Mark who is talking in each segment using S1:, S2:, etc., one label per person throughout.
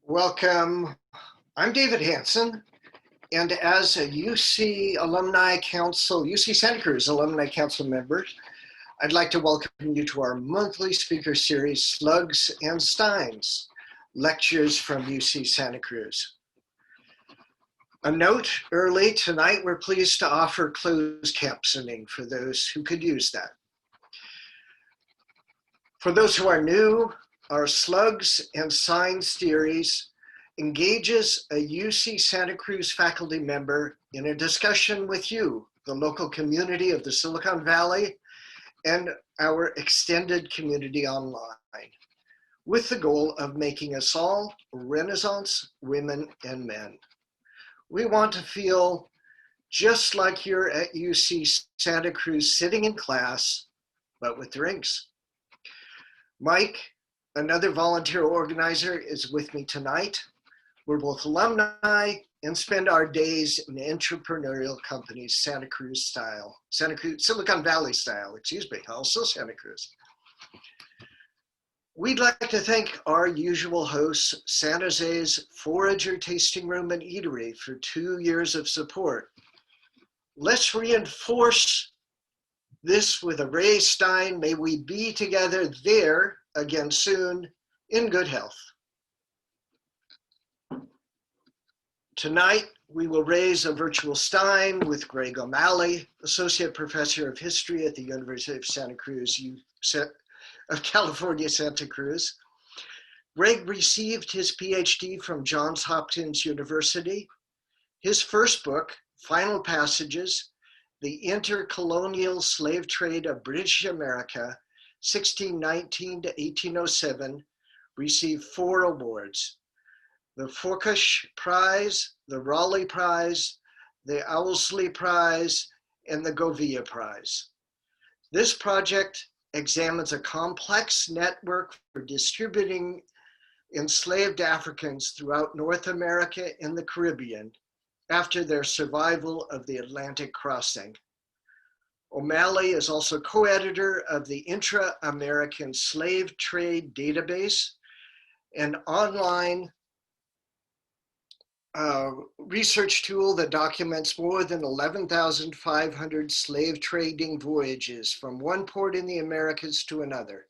S1: Welcome. I'm David Hanson, and as a UC Alumni Council, UC Santa Cruz Alumni Council member, I'd like to welcome you to our monthly speaker series, Slugs and Steins, Lectures from UC Santa Cruz. A note early tonight, we're pleased to offer closed captioning for those who could use that. For those who are new, our Slugs and Steins series engages a UC Santa Cruz faculty member in a discussion with you, the local community of the Silicon Valley, and our extended community online, with the goal of making us all Renaissance women and men. We want to feel just like you're at UC Santa Cruz sitting in class, but with drinks. Mike, another volunteer organizer, is with me tonight. We're both alumni and spend our days in entrepreneurial companies, Silicon Valley style, also Santa Cruz. We'd like to thank our usual hosts, San Jose's Forager Tasting Room and Eatery, for 2 years of support. Let's reinforce this with a Ray Stein. May we be together there again soon in good health. Tonight, we will raise a virtual Stein with Greg O'Malley, Associate Professor of History at the University of Santa Cruz, of California, Santa Cruz. Greg received his PhD from Johns Hopkins University. His first book, Final Passages, The Intercolonial Slave Trade of British America, 1619 to 1807, received 4 awards: the Forkish Prize, the Raleigh Prize, the Owsley Prize, and the Govia Prize. This project examines a complex network for distributing enslaved Africans throughout North America and the Caribbean after their survival of the Atlantic crossing. O'Malley is also co-editor of the Intra-American Slave Trade Database, an online research tool that documents more than 11,500 slave trading voyages from one port in the Americas to another.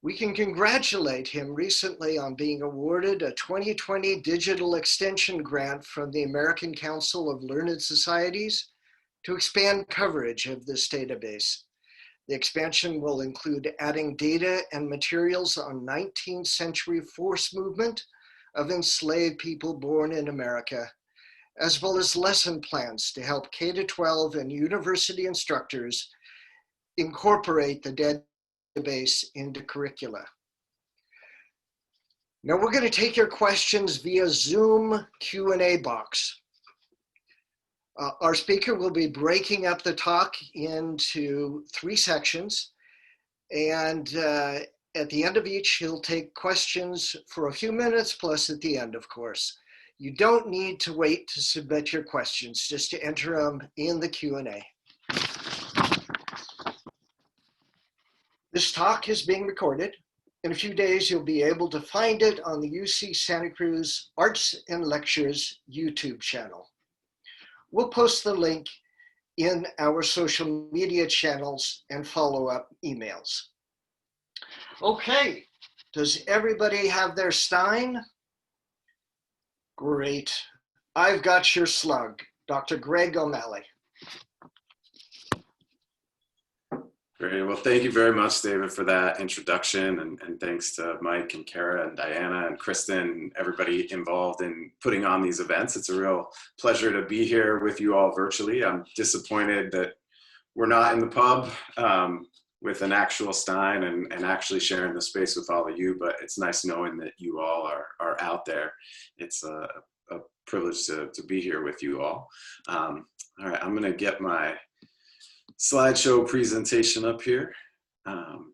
S1: We can congratulate him recently on being awarded a 2020 digital extension grant from the American Council of Learned Societies to expand coverage of this database. The expansion will include adding data and materials on 19th century forced movement of enslaved people born in America, as well as lesson plans to help K-12 and university instructors incorporate the database into curricula. Now we're going to take your questions via Zoom Q&A box. Our speaker will be breaking up the talk into 3 sections, and at the end of each, he'll take questions for a few minutes, plus at the end, of course. You don't need to wait to submit your questions, just to enter them in the Q&A. This talk is being recorded. In a few days, you'll be able to find it on the UC Santa Cruz Arts and Lectures YouTube channel. We'll post the link in our social media channels and follow-up emails. Okay, does everybody have their Stein? Great. I've got your slug, Dr. Greg O'Malley.
S2: Great. Well, thank you very much, David, for that introduction. And thanks to Mike and Kara and Diana and Kristen and everybody involved in putting on these events. It's a real pleasure to be here with you all virtually. I'm disappointed that we're not in the pub with an actual Stein and actually sharing the space with all of you, but it's nice knowing that you all are out there. It's a privilege to be here with you all. All right, I'm gonna get my slideshow presentation up here. And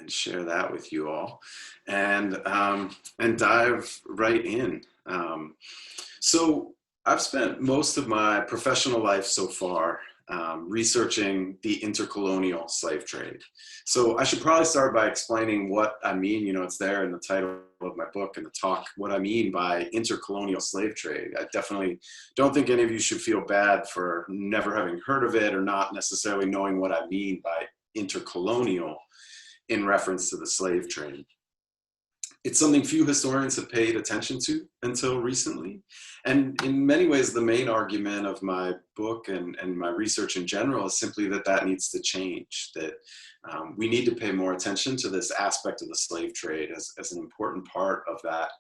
S2: share that with you all and dive right in. So I've spent most of my professional life so far researching the intercolonial slave trade. So I should probably start by explaining what I mean. You know, it's there in the title of my book and the talk, what I mean by intercolonial slave trade. I definitely don't think any of you should feel bad for never having heard of it or not necessarily knowing what I mean by intercolonial in reference to the slave trade. It's something few historians have paid attention to until recently. And in many ways, the main argument of my book and my research in general is simply that that needs to change, that we need to pay more attention to this aspect of the slave trade as an important part of that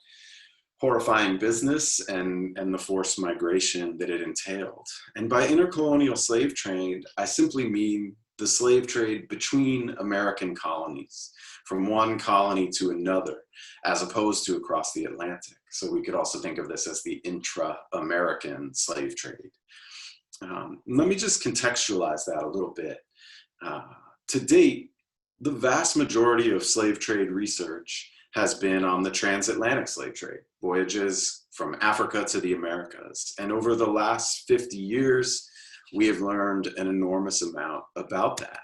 S2: horrifying business and the forced migration that it entailed. And by intercolonial slave trade, I simply mean the slave trade between American colonies, from one colony to another, as opposed to across the Atlantic. So we could also think of this as the intra-American slave trade. Let me just contextualize that a little bit. To date, the vast majority of slave trade research has been on the transatlantic slave trade, voyages from Africa to the Americas. And over the last 50 years, we have learned an enormous amount about that.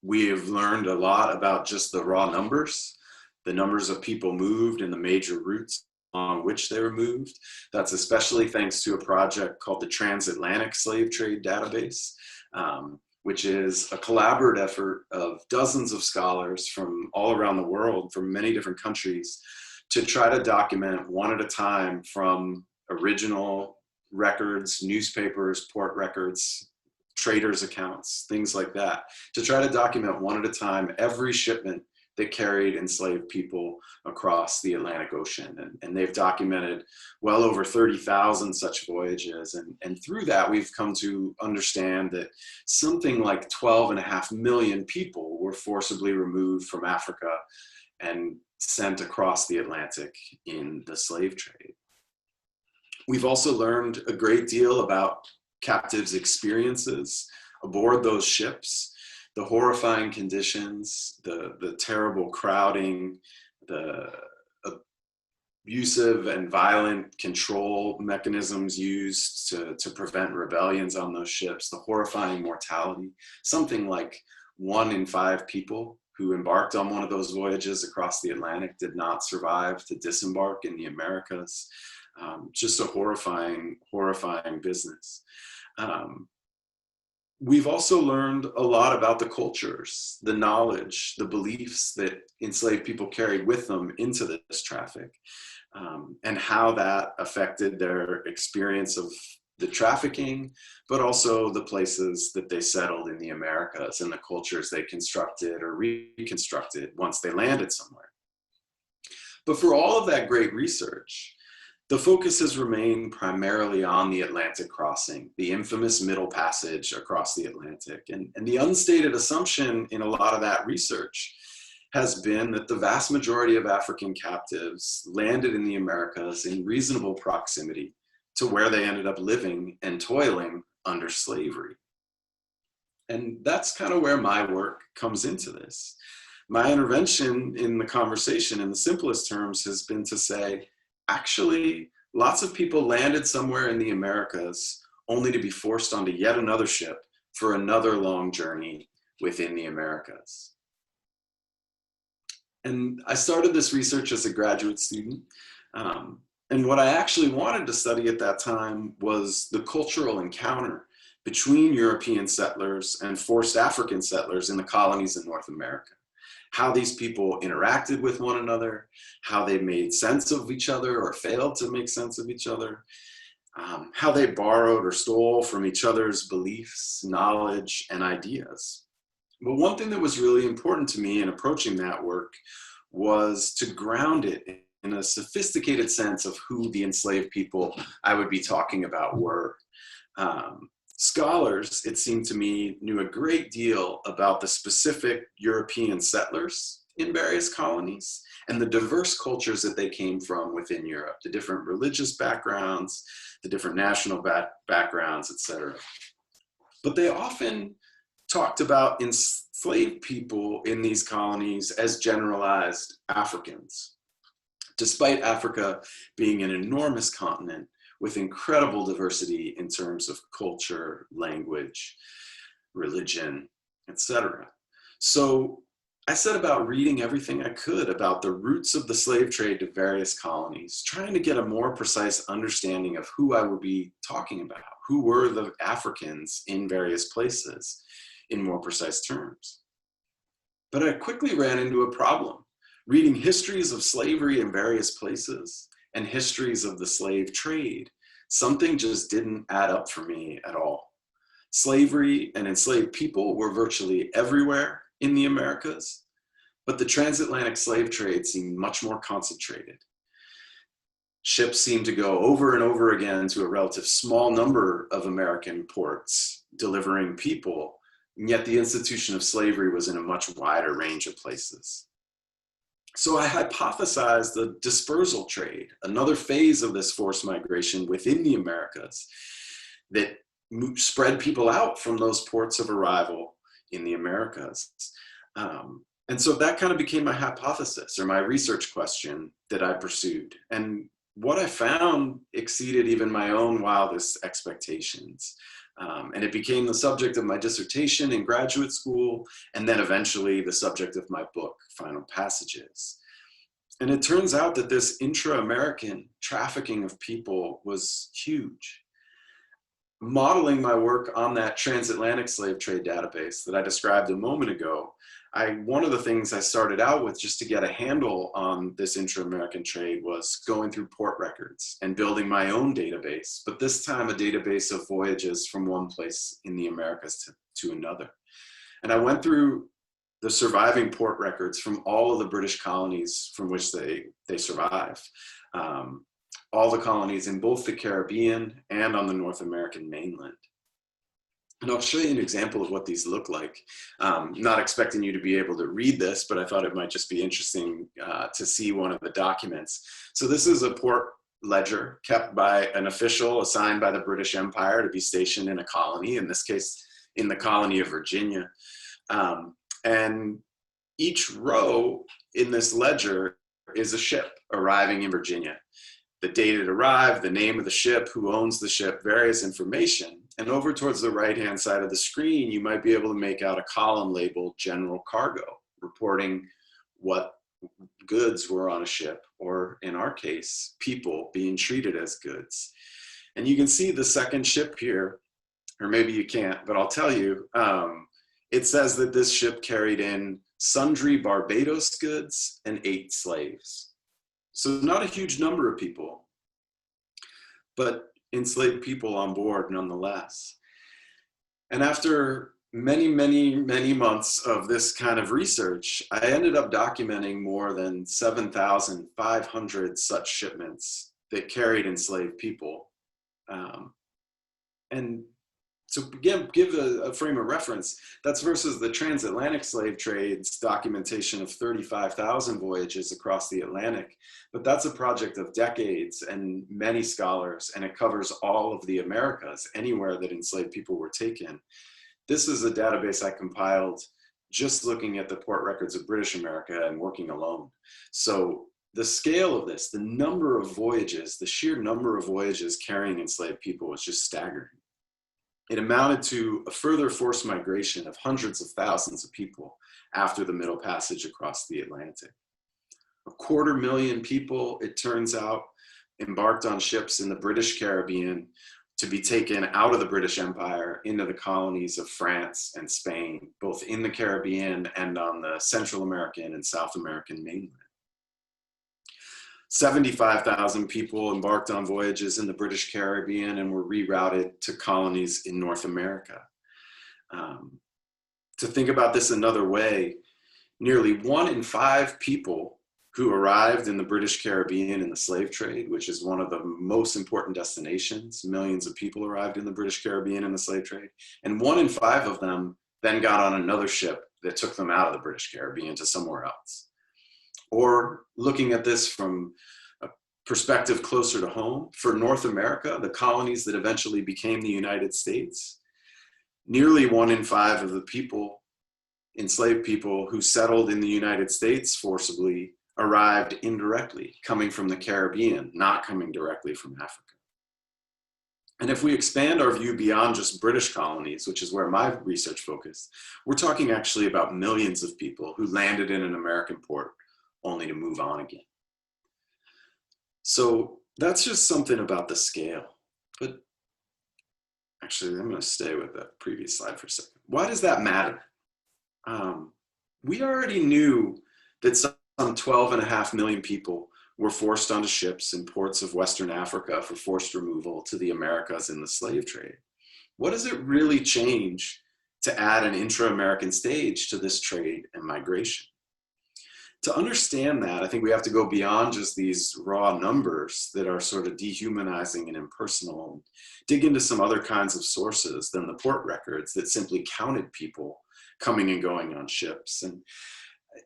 S2: We have learned a lot about just the raw numbers, the numbers of people moved and the major routes on which they were moved. That's especially thanks to a project called the Transatlantic Slave Trade Database, which is a collaborative effort of dozens of scholars from all around the world, from many different countries, to try to document one at a time from original records, newspapers, port records, traders' accounts, things like that, to try to document one at a time every shipment that carried enslaved people across the Atlantic Ocean. And they've documented well over 30,000 such voyages. And through that, we've come to understand that something like 12.5 million people were forcibly removed from Africa and sent across the Atlantic in the slave trade. We've also learned a great deal about captives' experiences aboard those ships, the horrifying conditions, the terrible crowding, the abusive and violent control mechanisms used to prevent rebellions on those ships, the horrifying mortality. Something like 1 in 5 people who embarked on one of those voyages across the Atlantic did not survive to disembark in the Americas. Just a horrifying, horrifying business. We've also learned a lot about the cultures, the knowledge, the beliefs that enslaved people carried with them into this traffic, and how that affected their experience of the trafficking, but also the places that they settled in the Americas and the cultures they constructed or reconstructed once they landed somewhere. But for all of that great research, the focus has remained primarily on the Atlantic crossing, the infamous middle passage across the Atlantic. And the unstated assumption in a lot of that research has been that the vast majority of African captives landed in the Americas in reasonable proximity to where they ended up living and toiling under slavery. And that's kind of where my work comes into this. My intervention in the conversation in the simplest terms has been to say, actually, lots of people landed somewhere in the Americas only to be forced onto yet another ship for another long journey within the Americas. And I started this research as a graduate student. And what I actually wanted to study at that time was the cultural encounter between European settlers and forced African settlers in the colonies in North America. How these people interacted with one another, how they made sense of each other or failed to make sense of each other, how they borrowed or stole from each other's beliefs, knowledge, and ideas. But one thing that was really important to me in approaching that work was to ground it in a sophisticated sense of who the enslaved people I would be talking about were. Scholars, it seemed to me, knew a great deal about the specific European settlers in various colonies and the diverse cultures that they came from within Europe, the different religious backgrounds, the different national backgrounds, etc. But they often talked about enslaved people in these colonies as generalized Africans. Despite Africa being an enormous continent with incredible diversity in terms of culture, language, religion, etc. So I set about reading everything I could about the roots of the slave trade to various colonies, trying to get a more precise understanding of who I would be talking about, who were the Africans in various places in more precise terms. But I quickly ran into a problem. Reading histories of slavery in various places and histories of the slave trade, something just didn't add up for me at all. Slavery and enslaved people were virtually everywhere in the Americas, but the transatlantic slave trade seemed much more concentrated. Ships seemed to go over and over again to a relative small number of American ports, delivering people, and yet the institution of slavery was in a much wider range of places. So I hypothesized the dispersal trade, another phase of this forced migration within the Americas that spread people out from those ports of arrival in the Americas. And so that kind of became my hypothesis or my research question that I pursued. And what I found exceeded even my own wildest expectations. And it became the subject of my dissertation in graduate school, and then eventually the subject of my book, Final Passages. And it turns out that this intra-American trafficking of people was huge. Modeling my work on that transatlantic slave trade database that I described a moment ago, one of the things I started out with just to get a handle on this intra-American trade was going through port records and building my own database, but this time a database of voyages from one place in the Americas to another. And I went through the surviving port records from all of the British colonies from which they survive. All the colonies in both the Caribbean and on the North American mainland. And I'll show you an example of what these look like. Not expecting you to be able to read this, but I thought it might just be interesting to see one of the documents. So this is a port ledger kept by an official assigned by the British Empire to be stationed in a colony, in this case, in the colony of Virginia. And each row in this ledger is a ship arriving in Virginia. The date it arrived, the name of the ship, who owns the ship, various information. And over towards the right-hand side of the screen, you might be able to make out a column labeled General Cargo, reporting what goods were on a ship, or in our case, people being treated as goods. And you can see the second ship here, or maybe you can't, but I'll tell you, it says that this ship carried in sundry Barbados goods and 8 slaves. So not a huge number of people, but enslaved people on board nonetheless. And after many, many, many months of this kind of research, I ended up documenting more than 7,500 such shipments that carried enslaved people. And so again, give a frame of reference, that's versus the transatlantic slave trade's documentation of 35,000 voyages across the Atlantic. But that's a project of decades and many scholars, and it covers all of the Americas, anywhere that enslaved people were taken. This is a database I compiled just looking at the port records of British America and working alone. So the scale of this, the number of voyages, the sheer number of voyages carrying enslaved people was just staggering. It amounted to a further forced migration of hundreds of thousands of people after the Middle Passage across the Atlantic. 250,000 people, it turns out, embarked on ships in the British Caribbean to be taken out of the British Empire into the colonies of France and Spain, both in the Caribbean and on the Central American and South American mainland. 75,000 people embarked on voyages in the British Caribbean and were rerouted to colonies in North America. To think about this another way, nearly 1 in 5 people who arrived in the British Caribbean in the slave trade, which is one of the most important destinations, millions of people arrived in the British Caribbean in the slave trade, and 1 in 5 of them then got on another ship that took them out of the British Caribbean to somewhere else. Or looking at this from a perspective closer to home, for North America, the colonies that eventually became the United States, nearly 1 in 5 of the people, enslaved people who settled in the United States forcibly, arrived indirectly, coming from the Caribbean, not coming directly from Africa. And if we expand our view beyond just British colonies, which is where my research focused, we're talking actually about millions of people who landed in an American port only to move on again. So that's just something about the scale. But actually, I'm going to stay with that previous slide for a second. Why does that matter? We already knew that some 12.5 million people were forced onto ships in ports of Western Africa for forced removal to the Americas in the slave trade. What does it really change to add an intra-American stage to this trade and migration? To understand that, I think we have to go beyond just these raw numbers that are sort of dehumanizing and impersonal, and dig into some other kinds of sources than the port records that simply counted people coming and going on ships. And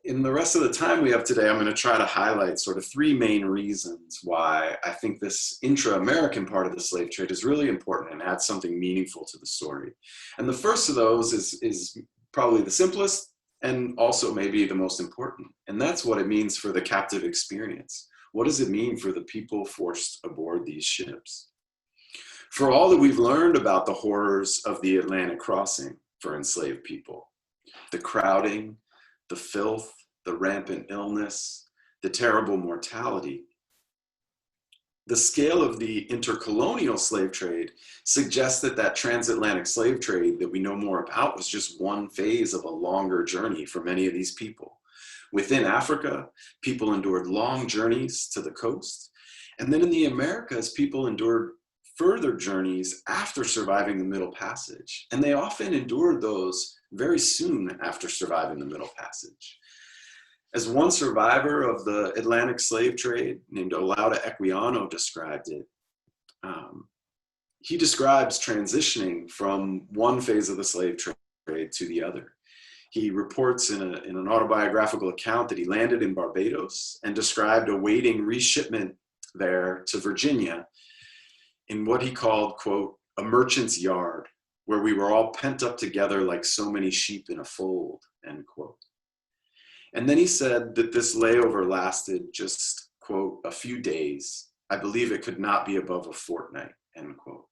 S2: in the rest of the time we have today, I'm going to try to highlight sort of three main reasons why I think this intra-American part of the slave trade is really important and adds something meaningful to the story. And the first of those is probably the simplest and also maybe the most important. And that's what it means for the captive experience. What does it mean for the people forced aboard these ships? For all that we've learned about the horrors of the Atlantic crossing for enslaved people, the crowding, the filth, the rampant illness, the terrible mortality, the scale of the intercolonial slave trade suggests that that transatlantic slave trade that we know more about was just one phase of a longer journey for many of these people. Within Africa, people endured long journeys to the coast. And then in the Americas, people endured further journeys after surviving the Middle Passage. And they often endured those very soon after surviving the Middle Passage. As one survivor of the Atlantic slave trade named Olaudah Equiano described it, he describes transitioning from one phase of the slave trade to the other. He reports in an autobiographical account that he landed in Barbados and described awaiting reshipment there to Virginia in what he called, quote, a merchant's yard, where we were all pent up together like so many sheep in a fold, end quote. And then he said that this layover lasted just, quote, a few days. I believe it could not be above a fortnight, end quote.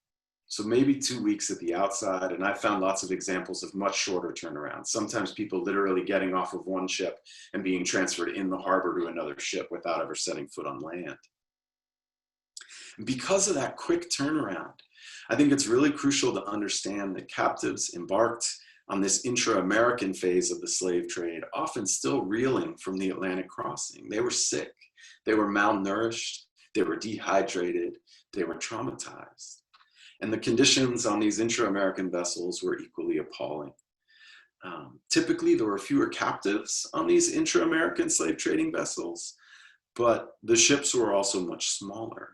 S2: So maybe 2 weeks at the outside, and I found lots of examples of much shorter turnarounds. Sometimes people literally getting off of one ship and being transferred in the harbor to another ship without ever setting foot on land. And because of that quick turnaround, I think it's really crucial to understand that captives embarked on this intra-American phase of the slave trade, often still reeling from the Atlantic crossing. They were sick, they were malnourished, they were dehydrated, they were traumatized. And the conditions on these intra-American vessels were equally appalling. Typically, there were fewer captives on these intra-American slave trading vessels, but the ships were also much smaller.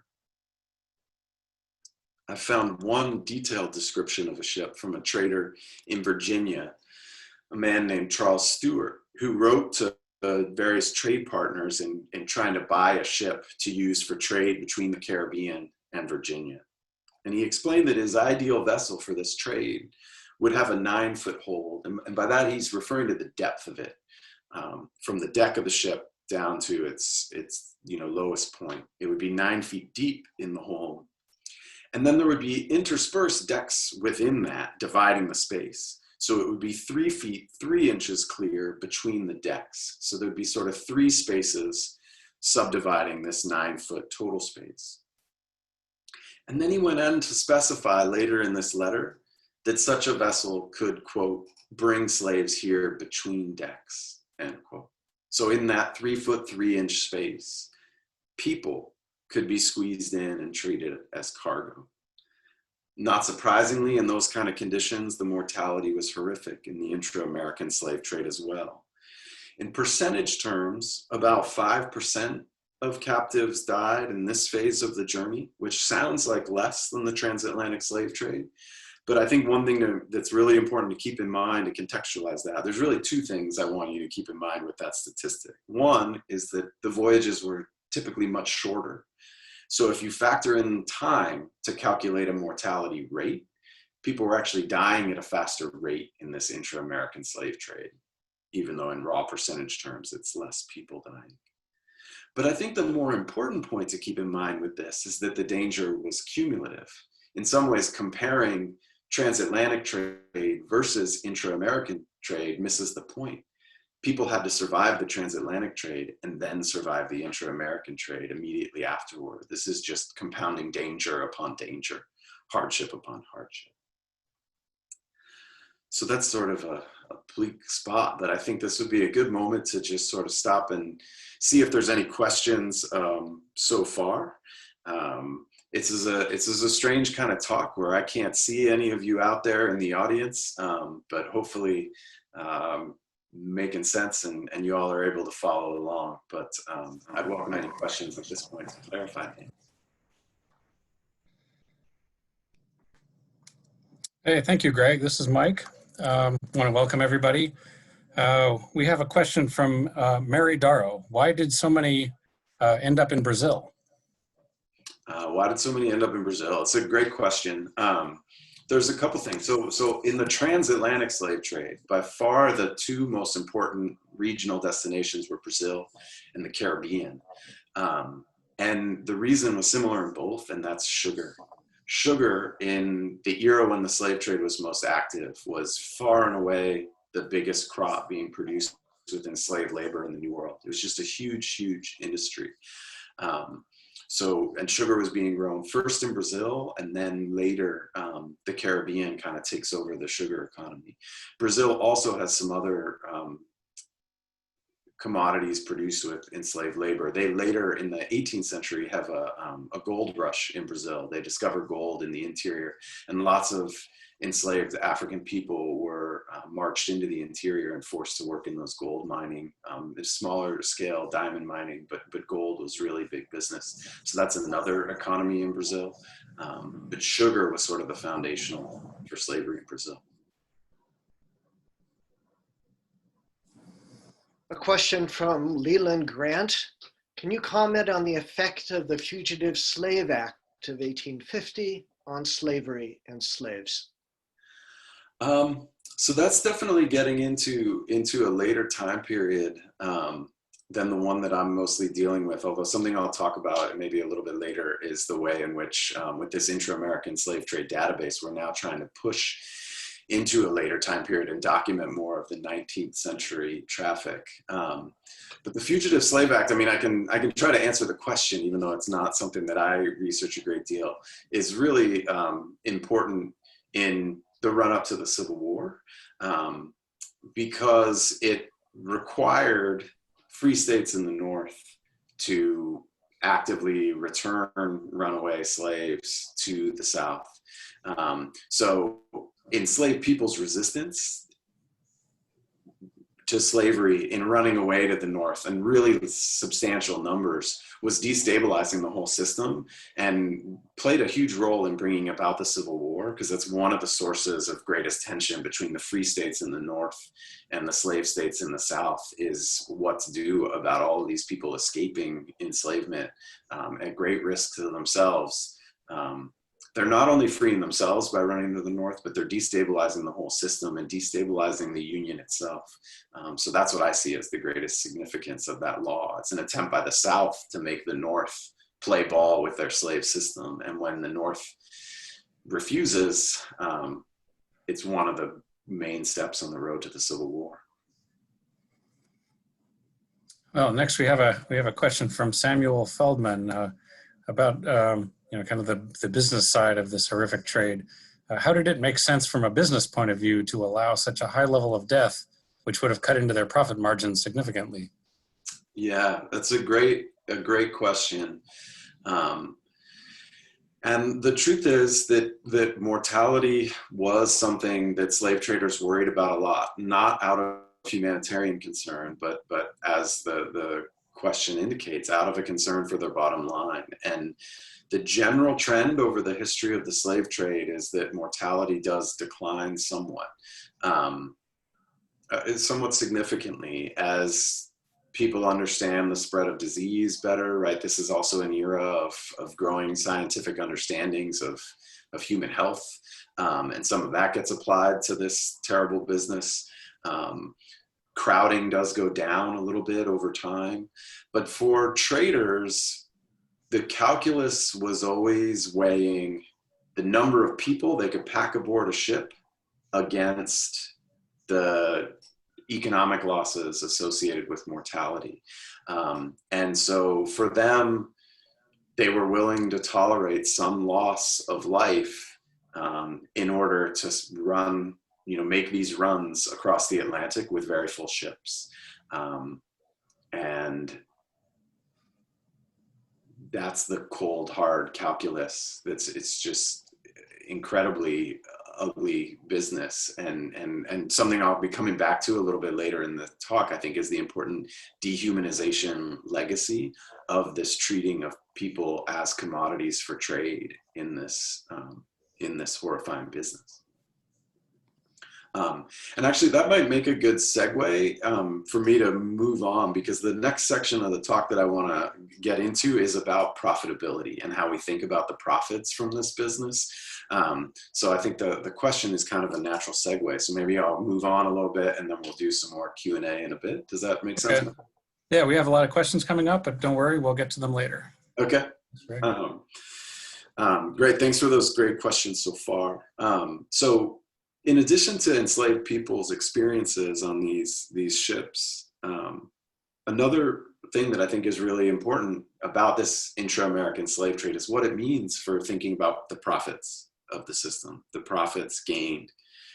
S2: I found one detailed description of a ship from a trader in Virginia, a man named Charles Stewart, who wrote to various trade partners in trying to buy a ship to use for trade between the Caribbean and Virginia. And he explained that his ideal vessel for this trade would have a 9-foot hold. And by that, he's referring to the depth of it, from the deck of the ship down to its lowest point. It would be 9 feet deep in the hold. And then there would be interspersed decks within that, dividing the space. So it would be 3 feet, 3 inches clear between the decks. So there'd be sort of 3 spaces subdividing this 9-foot total space. And then he went on to specify later in this letter that such a vessel could, quote, bring slaves here between decks, end quote. So in that 3-foot, 3-inch space, people could be squeezed in and treated as cargo. Not surprisingly, in those kind of conditions, the mortality was horrific in the intra-American slave trade as well. In percentage terms, about 5% of captives died in this phase of the journey, which sounds like less than the transatlantic slave trade. But I think one thing that's really important to keep in mind to contextualize that, there's really 2 things I want you to keep in mind with that statistic. One is that the voyages were typically much shorter. So if you factor in time to calculate a mortality rate, people were actually dying at a faster rate in this intra-American slave trade, even though in raw percentage terms, it's less people dying. But I think the more important point to keep in mind with this is that the danger was cumulative. in some ways comparing transatlantic trade versus intra-American trade misses the point. People had to survive the transatlantic trade and then survive the intra-American trade immediately afterward. This is just compounding danger upon danger, hardship upon hardship. So that's sort of a bleak spot, but I think this would be a good moment to just sort of stop and see if there's any questions so far. It's a strange kind of talk where I can't see any of you out there in the audience, but hopefully making sense and you all are able to follow along. But I'd welcome any questions at this point to clarify things.
S3: Hey, thank you, Greg. This is Mike. I want to welcome everybody. We have a question from Mary Darrow. Why did so many end up in Brazil?
S2: Why did so many end up in Brazil? It's a great question. There's a couple things. So in the transatlantic slave trade, by far the two most important regional destinations were Brazil and the Caribbean. And the reason was similar in both, and that's sugar. Sugar in the era when the slave trade was most active was far and away the biggest crop being produced with enslaved labor in the New World. It was just a huge, huge industry. And sugar was being grown first in Brazil, and then later the Caribbean kind of takes over the sugar economy. Brazil also has some other commodities produced with enslaved labor. They later in the 18th century have a gold rush in Brazil. They discover gold in the interior, and lots of enslaved African people were marched into the interior and forced to work in those gold mining. Smaller scale diamond mining, but gold was really big business. So that's another economy in Brazil. But sugar was sort of the foundational for slavery in Brazil.
S1: A question from Leland Grant. Can you comment on the effect of the Fugitive Slave Act of 1850 on slavery and slaves?
S2: So that's definitely getting into a later time period than the one that I'm mostly dealing with, although something I'll talk about maybe a little bit later is the way in which with this intra-American slave trade database, we're now trying to push into a later time period and document more of the 19th century traffic. But the Fugitive Slave Act, I mean, I can try to answer the question, even though it's not something that I research a great deal, is really important in the run-up to the Civil War, because it required free states in the North to actively return runaway slaves to the South. So enslaved people's resistance to slavery in running away to the North, and really substantial numbers, was destabilizing the whole system and played a huge role in bringing about the Civil War, because that's one of the sources of greatest tension between the free states in the North and the slave states in the South, is what to do about all of these people escaping enslavement at great risk to themselves. They're not only freeing themselves by running to the North, but they're destabilizing the whole system and destabilizing the Union itself. So that's what I see as the greatest significance of that law. It's an attempt by the South to make the North play ball with their slave system. And when the North refuses, it's one of the main steps on the road to the Civil War.
S3: Well, next we have a question from Samuel Feldman about kind of the business side of this horrific trade. How did it make sense from a business point of view to allow such a high level of death, which would have cut into their profit margins significantly?
S2: Yeah, that's a great question. And the truth is that mortality was something that slave traders worried about a lot, not out of humanitarian concern, but as the question indicates, out of a concern for their bottom line. And the general trend over the history of the slave trade is that mortality does decline somewhat, somewhat significantly as people understand the spread of disease better, right? This is also an era of growing scientific understandings of human health. And some of that gets applied to this terrible business. Crowding does go down a little bit over time. But for traders, the calculus was always weighing the number of people they could pack aboard a ship against the economic losses associated with mortality. And so for them, they were willing to tolerate some loss of life in order to run, make these runs across the Atlantic with very full ships. And that's the cold, hard calculus. It's just incredibly ugly business, and something I'll be coming back to a little bit later in the talk, I think, is the important dehumanization legacy of this treating of people as commodities for trade in this horrifying business. And actually, that might make a good segue for me to move on, because the next section of the talk that I want to get into is about profitability and how we think about the profits from this business. So I think the question is kind of a natural segue. So maybe I'll move on a little bit, and then we'll do some more Q&A in a bit. Does that make sense?
S3: Okay. Yeah, we have a lot of questions coming up, but don't worry, we'll get to them later.
S2: Okay. Great. Thanks for those great questions so far. So in addition to enslaved people's experiences on these ships, another thing that I think is really important about this intra-American slave trade is what it means for thinking about the profits of the system, the profits gained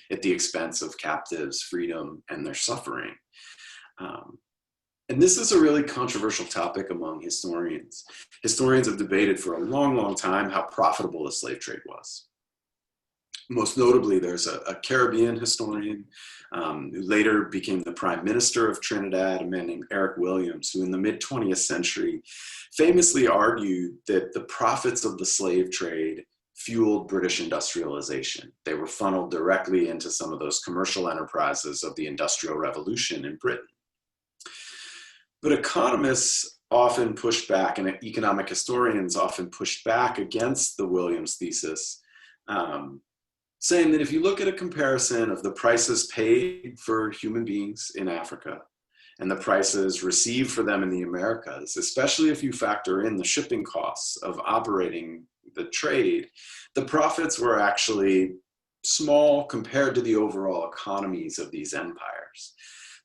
S2: at the expense of captives' freedom and their suffering. And this is a really controversial topic among historians. Historians have debated for a long, long time how profitable the slave trade was. Most notably, there's a Caribbean historian who later became the prime minister of Trinidad, a man named Eric Williams, who in the mid-20th century famously argued that the profits of the slave trade fueled British industrialization. They were funneled directly into some of those commercial enterprises of the Industrial Revolution in Britain. But economists often push back, and economic historians often push back against the Williams thesis, saying that if you look at a comparison of the prices paid for human beings in Africa and the prices received for them in the Americas, especially if you factor in the shipping costs of operating the trade, the profits were actually small compared to the overall economies of these empires.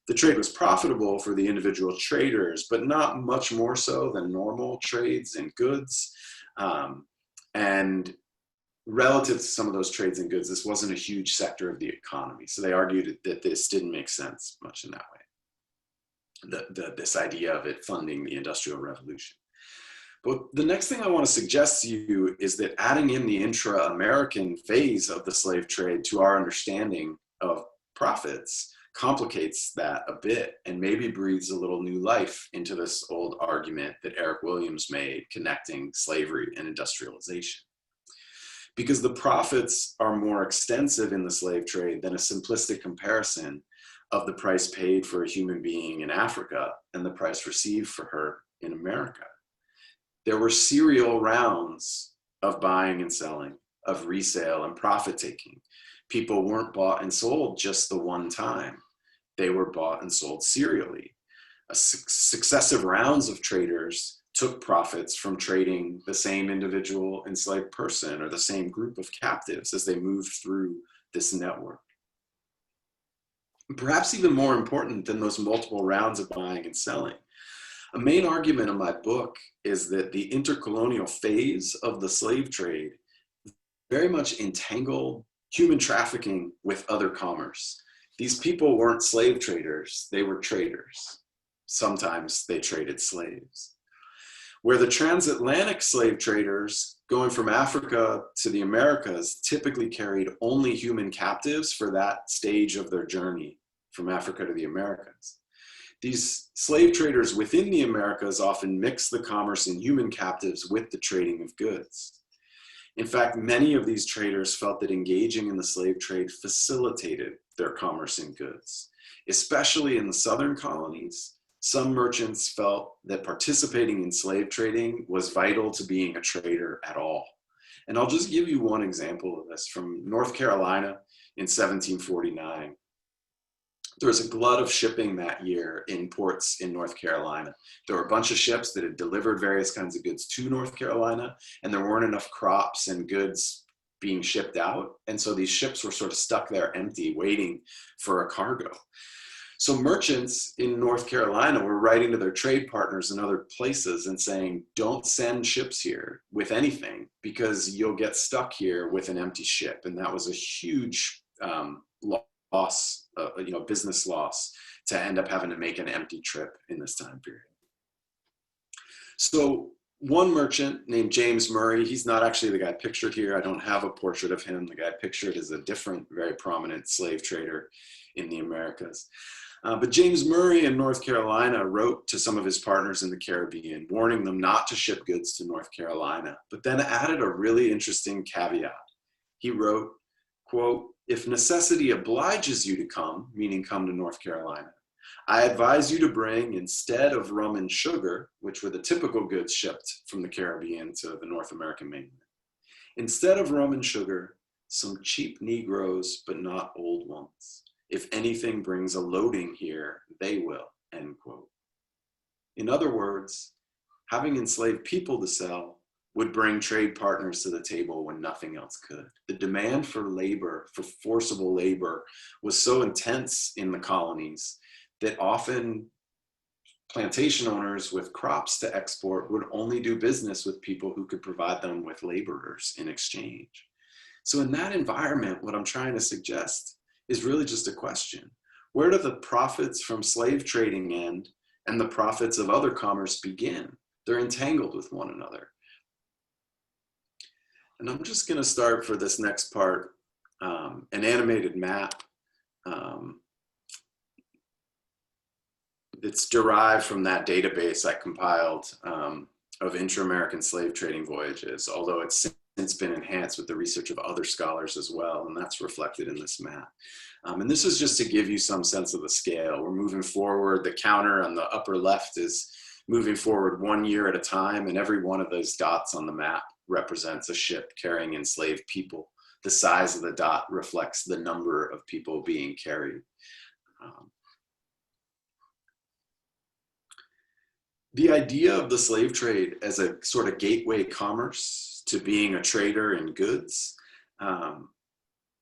S2: The trade was profitable for the individual traders, but not much more so than normal trades in goods. And relative to some of those trades in goods, this wasn't a huge sector of the economy. So they argued that this didn't make sense much in that way, this idea of it funding the Industrial Revolution. But the next thing I want to suggest to you is that adding in the intra-American phase of the slave trade to our understanding of profits complicates that a bit and maybe breathes a little new life into this old argument that Eric Williams made connecting slavery and industrialization. Because the profits are more extensive in the slave trade than a simplistic comparison of the price paid for a human being in Africa and the price received for her in America. There were serial rounds of buying and selling, of resale and profit taking. People weren't bought and sold just the one time. They were bought and sold serially. Successive rounds of traders took profits from trading the same individual enslaved person or the same group of captives as they moved through this network. Perhaps even more important than those multiple rounds of buying and selling, a main argument in my book is that the intercolonial phase of the slave trade very much entangled human trafficking with other commerce. These people weren't slave traders, they were traders. Sometimes they traded slaves. Where the transatlantic slave traders going from Africa to the Americas typically carried only human captives for that stage of their journey from Africa to the Americas. These slave traders within the Americas often mixed the commerce in human captives with the trading of goods. In fact, many of these traders felt that engaging in the slave trade facilitated their commerce in goods. Especially in the southern colonies, some merchants felt that participating in slave trading was vital to being a trader at all. And I'll just give you one example of this from North Carolina in 1749. There was a glut of shipping that year in ports in North Carolina. There were a bunch of ships that had delivered various kinds of goods to North Carolina, and there weren't enough crops and goods being shipped out. And so these ships were sort of stuck there empty, waiting for a cargo. So merchants in North Carolina were writing to their trade partners in other places and saying, don't send ships here with anything because you'll get stuck here with an empty ship. And that was a huge loss, business loss, to end up having to make an empty trip in this time period. So one merchant named James Murray, he's not actually the guy pictured here. I don't have a portrait of him. The guy pictured is a different, very prominent slave trader in the Americas. But James Murray in North Carolina wrote to some of his partners in the Caribbean, warning them not to ship goods to North Carolina, but then added a really interesting caveat. He wrote, quote, if necessity obliges you to come, meaning come to North Carolina, I advise you to bring, instead of rum and sugar, which were the typical goods shipped from the Caribbean to the North American mainland, instead of rum and sugar, some cheap Negroes, but not old ones. If anything brings a loading here, they will, end quote. In other words, having enslaved people to sell would bring trade partners to the table when nothing else could. The demand for labor, for forcible labor, was so intense in the colonies that often plantation owners with crops to export would only do business with people who could provide them with laborers in exchange. So in that environment, what I'm trying to suggest is really just a question. Where do the profits from slave trading end and the profits of other commerce begin? They're entangled with one another. And I'm just gonna start for this next part, an animated map that's derived from that database I compiled of intra-American slave trading voyages, although it's since been enhanced with the research of other scholars as well, and that's reflected in this map. And this is just to give you some sense of the scale. We're moving forward. The counter on the upper left is moving forward 1 year at a time, and every one of those dots on the map represents a ship carrying enslaved people. The size of the dot reflects the number of people being carried. The idea of the slave trade as a sort of gateway commerce to being a trader in goods,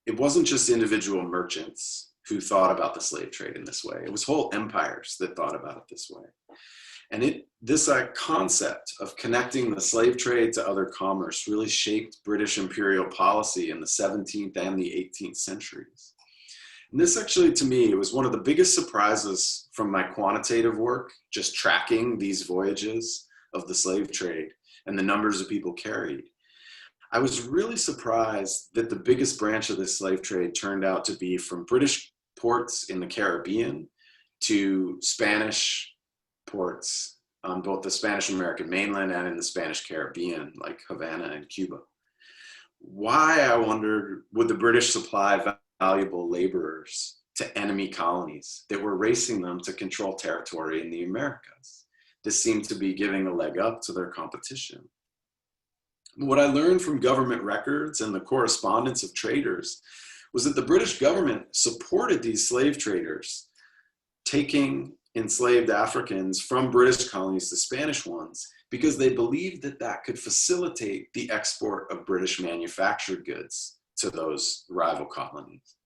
S2: it wasn't just individual merchants who thought about the slave trade in this way. It was whole empires that thought about it this way. And this concept of connecting the slave trade to other commerce really shaped British imperial policy in the 17th and the 18th centuries. And this actually, to me, it was one of the biggest surprises from my quantitative work, just tracking these voyages of the slave trade and the numbers of people carried. I was really surprised that the biggest branch of this slave trade turned out to be from British ports in the Caribbean to Spanish ports on both the Spanish American mainland and in the Spanish Caribbean, like Havana and Cuba. Why, I wondered, would the British supply valuable laborers to enemy colonies that were racing them to control territory in the Americas? This seemed to be giving a leg up to their competition. What I learned from government records and the correspondence of traders was that the British government supported these slave traders, taking enslaved Africans from British colonies to Spanish ones, because they believed that that could facilitate the export of British manufactured goods to those rival colonies.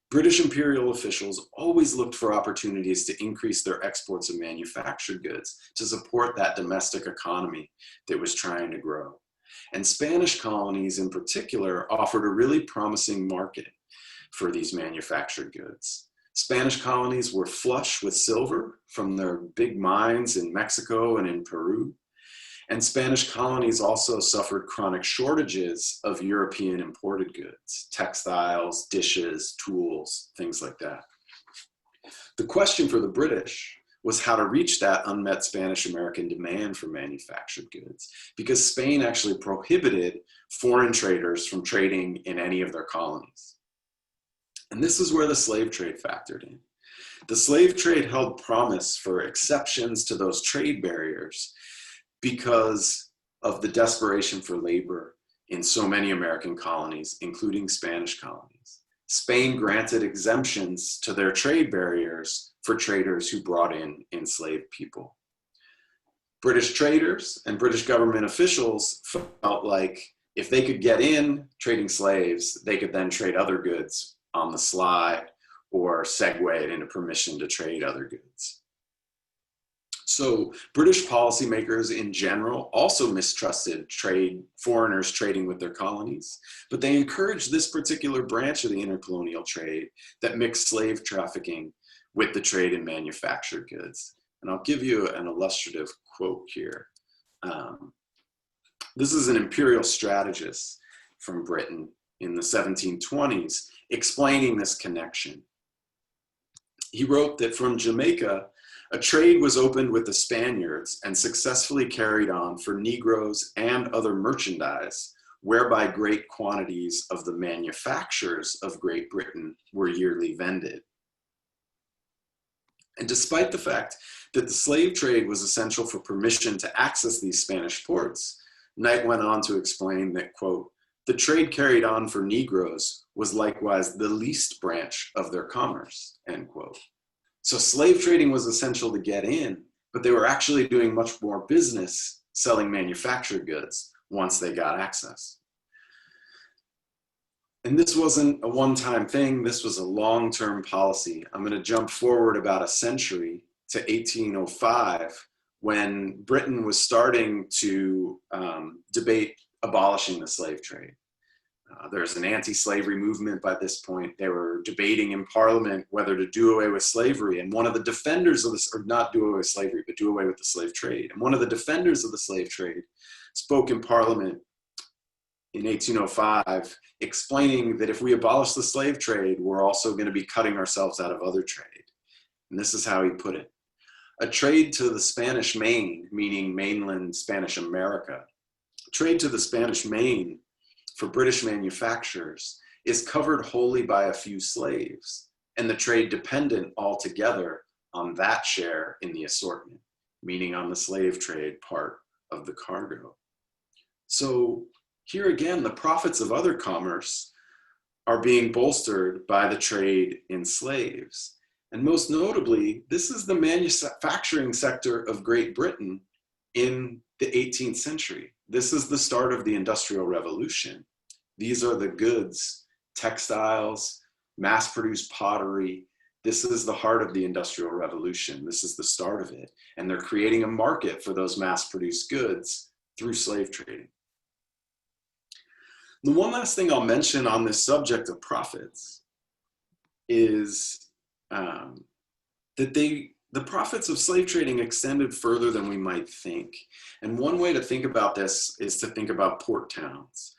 S2: British imperial officials always looked for opportunities to increase their exports of manufactured goods to support that domestic economy that was trying to grow. And Spanish colonies in particular offered a really promising market for these manufactured goods. Spanish colonies were flush with silver from their big mines in Mexico and in Peru. And Spanish colonies also suffered chronic shortages of European imported goods, textiles, dishes, tools, things like that. The question for the British was how to reach that unmet Spanish-American demand for manufactured goods, because Spain actually prohibited foreign traders from trading in any of their colonies. And this is where the slave trade factored in. The slave trade held promise for exceptions to those trade barriers because of the desperation for labor in so many American colonies, including Spanish colonies. Spain granted exemptions to their trade barriers for traders who brought in enslaved people. British traders and British government officials felt like If they could get in trading slaves, they could then trade other goods on the sly or segue it into permission to trade other goods. So British policymakers in general also mistrusted foreigners trading with their colonies, but they encouraged this particular branch of the intercolonial trade that mixed slave trafficking with the trade in manufactured goods. And I'll give you an illustrative quote here. This is an imperial strategist from Britain in the 1720s explaining this connection. He wrote that from Jamaica, a trade was opened with the Spaniards and successfully carried on for Negroes and other merchandise, whereby great quantities of the manufactures of Great Britain were yearly vended. And despite the fact that the slave trade was essential for permission to access these Spanish ports, Knight went on to explain that, quote, the trade carried on for Negroes was likewise the least branch of their commerce, end quote. So slave trading was essential to get in, but they were actually doing much more business selling manufactured goods once they got access. And this wasn't a one-time thing, this was a long-term policy. I'm going to jump forward about a century to 1805, when Britain was starting to debate abolishing the slave trade. There's an anti-slavery movement by this point. They were debating in Parliament whether to do away with slavery. And one of the defenders of this, or not do away with slavery, but do away with the slave trade. And one of the defenders of the slave trade spoke in Parliament in 1805, explaining that if we abolish the slave trade, we're also going to be cutting ourselves out of other trade. And this is how he put it. A trade to the Spanish Main, meaning mainland Spanish America, trade to the Spanish Main for British manufacturers is covered wholly by a few slaves, and the trade dependent altogether on that share in the assortment, meaning on the slave trade part of the cargo. So here again, the profits of other commerce are being bolstered by the trade in slaves. And most notably, this is the manufacturing sector of Great Britain in the 18th century. This is the start of the Industrial Revolution. These are the goods, textiles, mass-produced pottery. This is the heart of the Industrial Revolution. This is the start of it. And they're creating a market for those mass-produced goods through slave trading. The one last thing I'll mention on this subject of profits is that the profits of slave trading extended further than we might think. And one way to think about this is to think about port towns.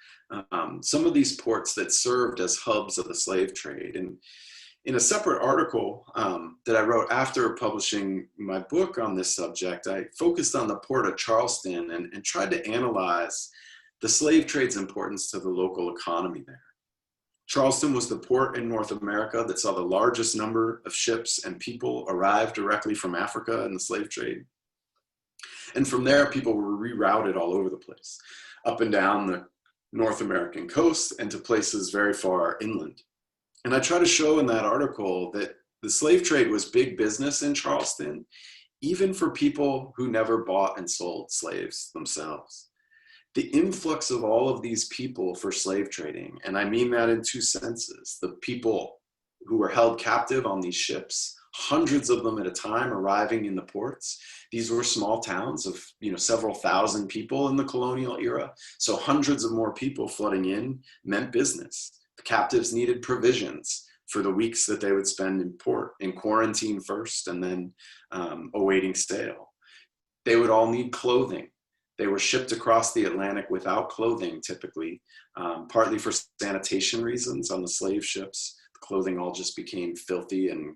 S2: Some of these ports that served as hubs of the slave trade. And in a separate article that I wrote after publishing my book on this subject, I focused on the port of Charleston and tried to analyze the slave trade's importance to the local economy there. Charleston was the port in North America that saw the largest number of ships and people arrive directly from Africa in the slave trade. And from there, people were rerouted all over the place, up and down the North American coast and to places very far inland. And I try to show in that article that the slave trade was big business in Charleston, even for people who never bought and sold slaves themselves. The influx of all of these people for slave trading, and I mean that in two senses, the people who were held captive on these ships, hundreds of them at a time arriving in the ports. These were small towns of several thousand people in the colonial era. So hundreds of more people flooding in meant business. The captives needed provisions for the weeks that they would spend in port, in quarantine first, and then awaiting sale. They would all need clothing. They were shipped across the Atlantic without clothing, typically, partly for sanitation reasons on the slave ships. The clothing all just became filthy and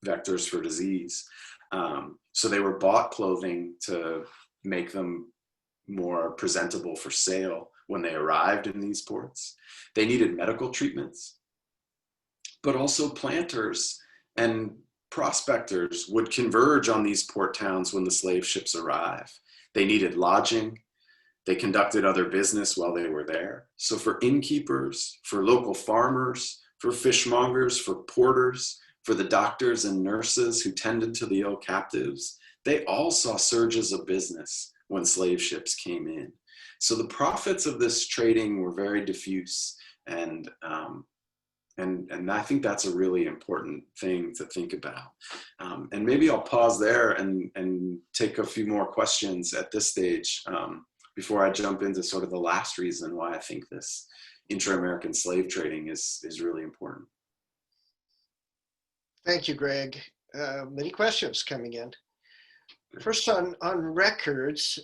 S2: vectors for disease. So they were bought clothing to make them more presentable for sale when they arrived in these ports. They needed medical treatments, but also planters and prospectors would converge on these port towns when the slave ships arrive. They needed lodging. They conducted other business while they were there. So for innkeepers, for local farmers, for fishmongers, for porters, for the doctors and nurses who tended to the ill captives, they all saw surges of business when slave ships came in. So the profits of this trading were very diffuse, and I think that's a really important thing to think about. And maybe I'll pause there and take a few more questions at this stage before I jump into sort of the last reason why I think this intra-American slave trading is really important.
S1: Thank you, Greg. Many questions coming in. First, on records,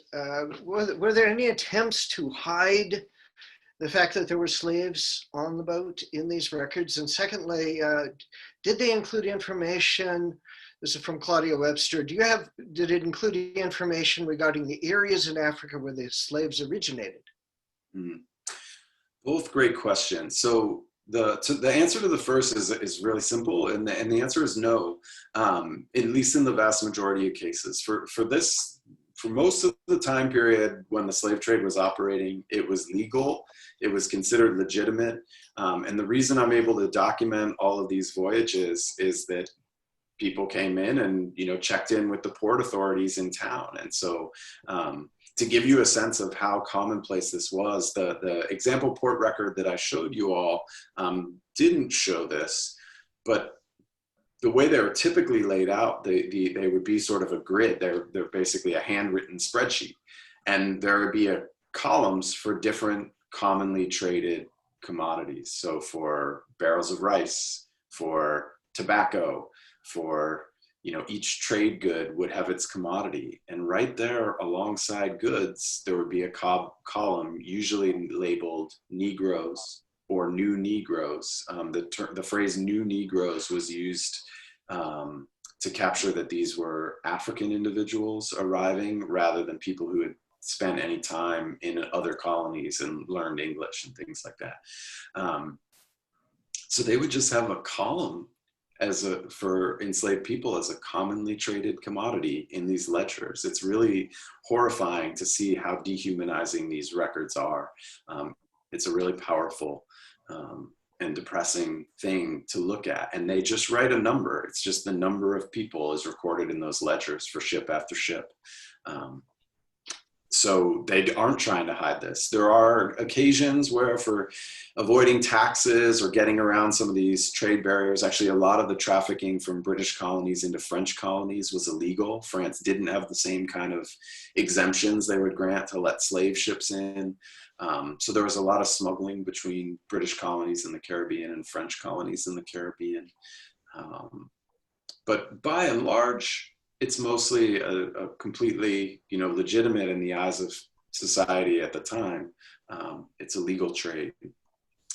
S1: were there any attempts to hide the fact that there were slaves on the boat in these records? And secondly, did they include information? This is from Claudia Webster. Did it include information regarding the areas in Africa where the slaves originated?
S2: Both great questions. So the answer to the first is really simple, and the answer is no, at least in the vast majority of cases. For most of the time period when the slave trade was operating, it was legal, it was considered legitimate, and the reason I'm able to document all of these voyages is that people came in and checked in with the port authorities in town. And so to give you a sense of how commonplace this was, the example port record that I showed you all didn't show this, but the way they were typically laid out, they would be sort of a grid. They're basically a handwritten spreadsheet, and there would be columns for different commonly traded commodities. So for barrels of rice, for tobacco, for each trade good would have its commodity, and right there alongside goods there would be a column usually labeled Negroes or new Negroes. The phrase new Negroes was used to capture that these were African individuals arriving rather than people who had spent any time in other colonies and learned English and things like that. So they would just have a column for enslaved people as a commonly traded commodity in these ledgers. It's really horrifying to see how dehumanizing these records are. It's a really powerful and depressing thing to look at. And they just write a number. It's just the number of people is recorded in those ledgers for ship after ship. So they aren't trying to hide this. There are occasions where, for avoiding taxes or getting around some of these trade barriers, actually a lot of the trafficking from British colonies into French colonies was illegal. France didn't have the same kind of exemptions they would grant to let slave ships in. So there was a lot of smuggling between British colonies in the Caribbean and French colonies in the Caribbean. But by and large, it's mostly a completely, legitimate in the eyes of society at the time. It's a legal trade.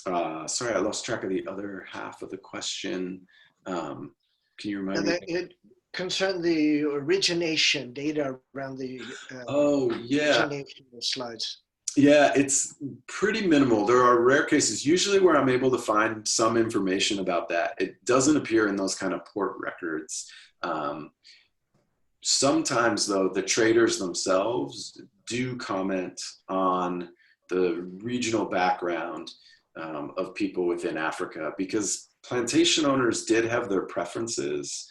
S2: Sorry, I lost track of the other half of the question. Can you remind me?
S1: It concerned the origination data around the origination of slides.
S2: Yeah, it's pretty minimal. There are rare cases, usually where I'm able to find some information about that. It doesn't appear in those kind of port records. Sometimes, though, the traders themselves do comment on the regional background of people within Africa, because plantation owners did have their preferences.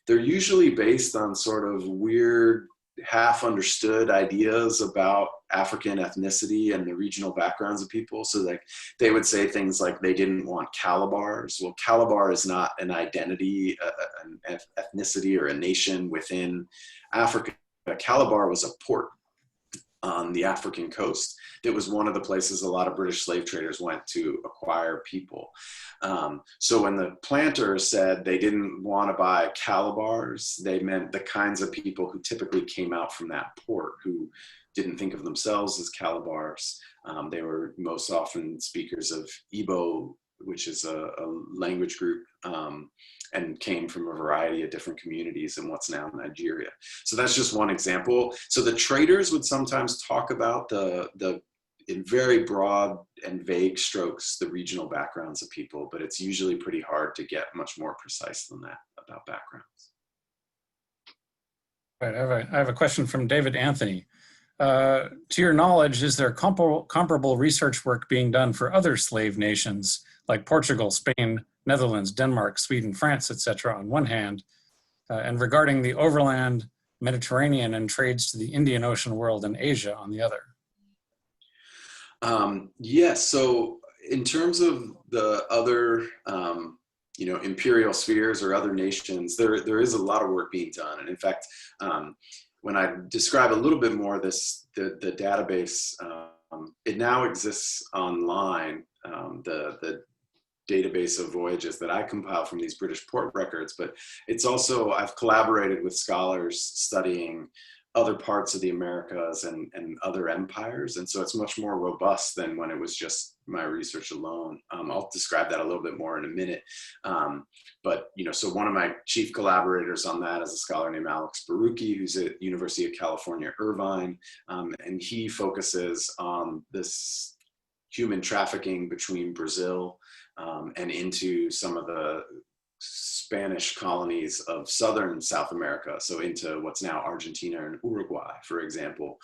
S2: They're usually based on sort of weird, half-understood ideas about African ethnicity and the regional backgrounds of people. So like they would say things like they didn't want Calabars. Well, Calabar is not an identity, an ethnicity or a nation within Africa. Calabar was a port on the African coast. It was one of the places a lot of British slave traders went to acquire people. So when the planters said they didn't want to buy Calabars, they meant the kinds of people who typically came out from that port, who didn't think of themselves as Calabars. They were most often speakers of Igbo, which is a language group, and came from a variety of different communities in what's now Nigeria. So that's just one example. So the traders would sometimes talk about in very broad and vague strokes, the regional backgrounds of people, but it's usually pretty hard to get much more precise than that about backgrounds.
S3: Right, I have a question from David Anthony. To your knowledge, is there comparable research work being done for other slave nations like Portugal, Spain, Netherlands, Denmark, Sweden, France, etc. on one hand, and regarding the overland Mediterranean and trades to the Indian Ocean world and Asia on the other?
S2: Yes. So in terms of the other, imperial spheres or other nations, there is a lot of work being done. And in fact, when I describe a little bit more the database, it now exists online. The database of voyages that I compile from these British port records, but it's also, I've collaborated with scholars studying other parts of the Americas and other empires. And so it's much more robust than when it was just my research alone. I'll describe that a little bit more in a minute. So one of my chief collaborators on that is a scholar named Alex Barucki, who's at University of California, Irvine. And he focuses on this human trafficking between Brazil and into some of the Spanish colonies of southern South America, so into what's now Argentina and Uruguay, for example.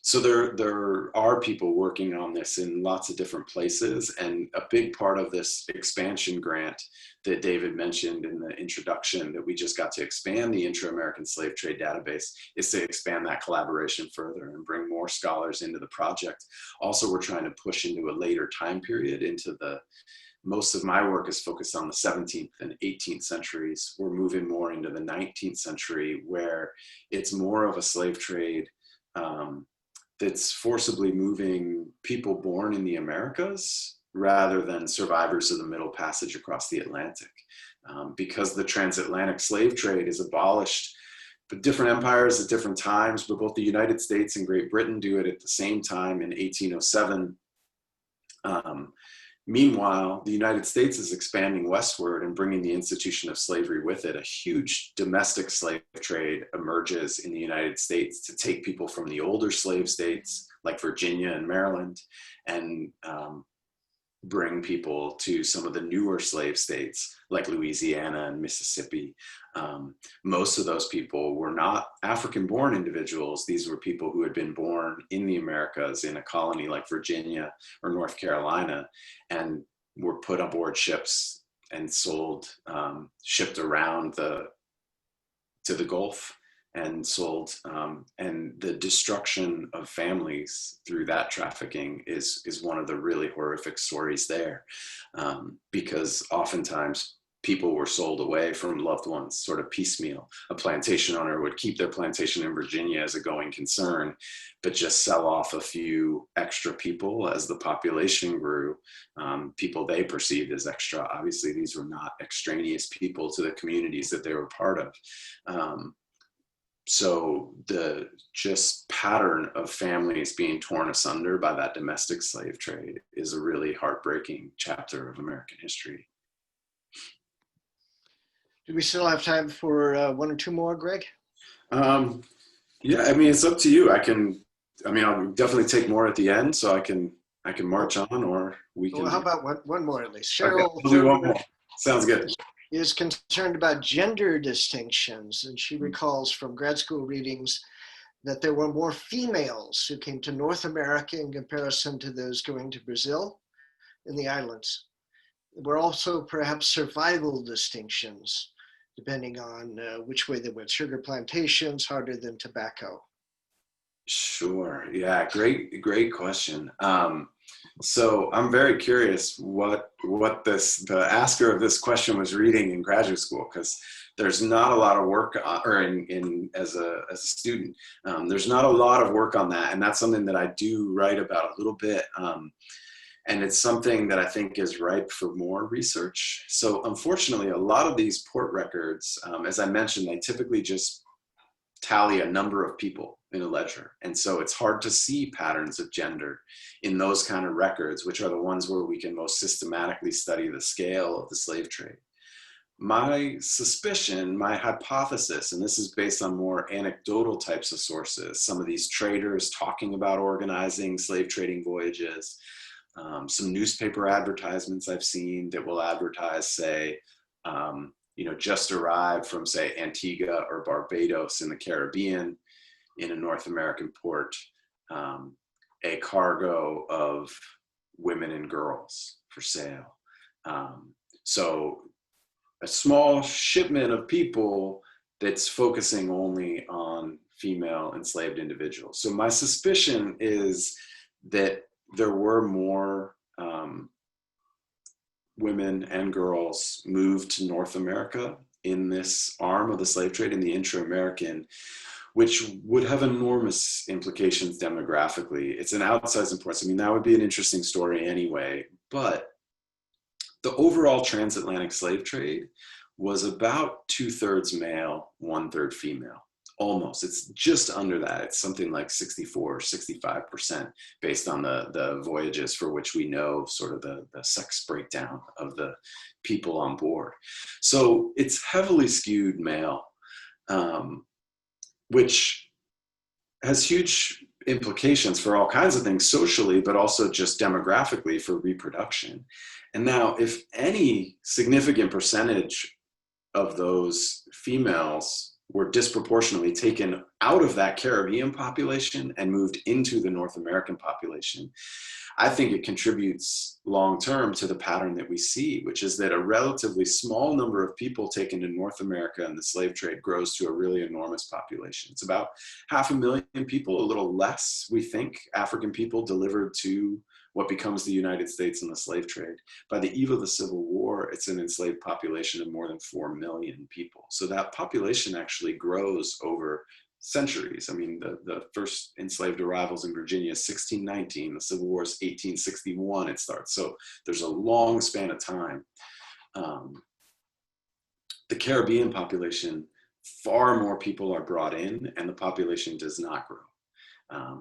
S2: So there are people working on this in lots of different places, and a big part of this expansion grant that David mentioned in the introduction, that we just got to expand the intra-American slave trade database, is to expand that collaboration further and bring more scholars into the project. Also, we're trying to push into a later time period, into most of my work is focused on the 17th and 18th centuries. We're moving more into the 19th century, where it's more of a slave trade that's forcibly moving people born in the Americas rather than survivors of the Middle Passage across the Atlantic. Because the transatlantic slave trade is abolished, but different empires at different times, but both the United States and Great Britain do it at the same time in 1807. Meanwhile, the United States is expanding westward and bringing the institution of slavery with it. A huge domestic slave trade emerges in the United States to take people from the older slave states like Virginia and Maryland and bring people to some of the newer slave states like Louisiana and Mississippi. Most of those people were not African-born individuals. These were people who had been born in the Americas in a colony like Virginia or North Carolina, and were put aboard ships and sold, shipped around to the Gulf and sold. And the destruction of families through that trafficking is one of the really horrific stories there, because oftentimes people were sold away from loved ones, sort of piecemeal. A plantation owner would keep their plantation in Virginia as a going concern, but just sell off a few extra people as the population grew, people they perceived as extra. Obviously, these were not extraneous people to the communities that they were part of. So the just pattern of families being torn asunder by that domestic slave trade is a really heartbreaking chapter of American history.
S1: Do we still have time for one or two more, Greg?
S2: Yeah, I mean, it's up to you. I'll definitely take more at the end, so I can march on, or we can.
S1: Well, how about one more at least? Cheryl,
S2: okay, we'll do one more. Sounds good.
S1: Is concerned about gender distinctions, and she recalls from grad school readings that there were more females who came to North America in comparison to those going to Brazil and the islands. There were also perhaps survival distinctions, depending on which way they went. Sugar plantations, harder than tobacco.
S2: Sure. Yeah. Great question. So I'm very curious what the asker of this question was reading in graduate school, because there's not a lot of work as a student. There's not a lot of work on that, and that's something that I do write about a little bit. And it's something that I think is ripe for more research. So unfortunately, a lot of these port records, as I mentioned, they typically just tally a number of people in a ledger. And so it's hard to see patterns of gender in those kind of records, which are the ones where we can most systematically study the scale of the slave trade. My suspicion, my hypothesis, and this is based on more anecdotal types of sources, some of these traders talking about organizing slave trading voyages, some newspaper advertisements I've seen that will advertise, say, just arrived from, say, Antigua or Barbados in the Caribbean in a North American port, a cargo of women and girls for sale. So a small shipment of people that's focusing only on female enslaved individuals. So my suspicion is that there were more women and girls moved to North America in this arm of the slave trade, in the intra-American, which would have enormous implications demographically. It's an outsized importance. I mean, that would be an interesting story anyway, but the overall transatlantic slave trade was about 2/3 male, 1/3 female. Almost, it's just under that. It's something like 64, 65% based on the voyages for which we know sort of the sex breakdown of the people on board. So it's heavily skewed male, which has huge implications for all kinds of things socially, but also just demographically for reproduction. And now, if any significant percentage of those females were disproportionately taken out of that Caribbean population and moved into the North American population, I think it contributes long-term to the pattern that we see, which is that a relatively small number of people taken to North America in the slave trade grows to a really enormous population. It's about 500,000 people, a little less, we think, African people delivered to what becomes the United States in the slave trade. By the eve of the Civil War, it's an enslaved population of more than 4 million people. So that population actually grows over centuries. I mean, the first enslaved arrivals in Virginia is 1619, the Civil War is 1861 it starts. So there's a long span of time. The Caribbean population, far more people are brought in and the population does not grow.